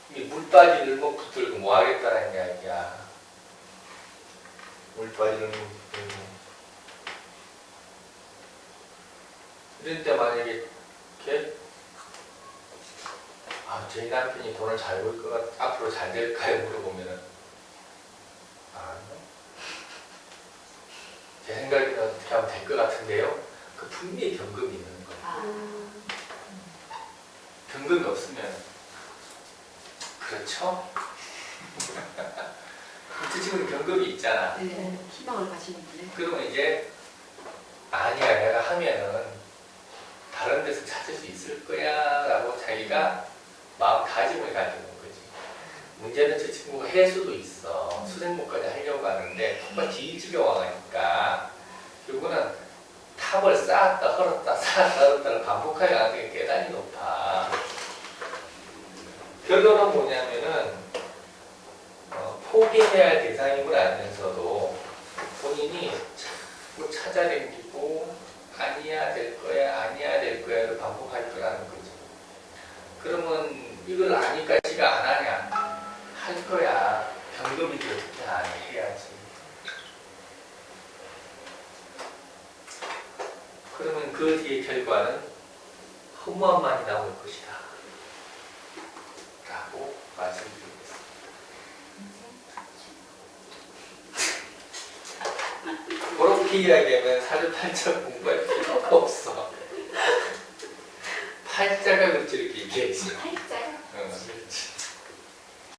물 빠진 을목 붙들고 뭐 하겠다는 이야기야. 물 빠진 을목 붙들고. 이런 때 만약에 이렇게 저희 남편이 돈을 잘 벌 것 같아. 앞으로 잘 될까요? 물어보면은 제 생각에는 어떻게 하면 될 것 같은데요. 그 분명히 경금이 있는 거예요. 경금이 없으면 그렇죠? 지금 경금이 있잖아. 네, 희망을 가지는데 그러면 이제 아니야 내가 하면은 다른 데서 찾을 수 있을 거야 라고 자기가 마음가짐을 가지는 거지. 문제는 저 친구가 해수도 있어. 수생목까지 하려고 하는데 똑같이 일지경 하니까 결국은 탑을 쌓았다 헐었다 쌓았다 헐었다를 반복하게 하는 게 계단이 높아. 결론은 뭐냐면은 포기해야 할 대상임을 알면서도 본인이 자꾸 찾아다니고 아니야 될 거야 아니야 될 거야를 반복할 거라는 거지. 그러면 이걸 아니까지가 안 하냐? 할 거야. 경금인데 어떻게 안 해야지. 그러면 그 뒤의 결과는 허무함만이 나올 것이다. 라고 말씀드리겠습니다. 그렇게 이야기하면 사주팔자 공부할 필요가 없어. 팔자가 그렇지 이렇게 얘기했지. 팔자요? 그렇지.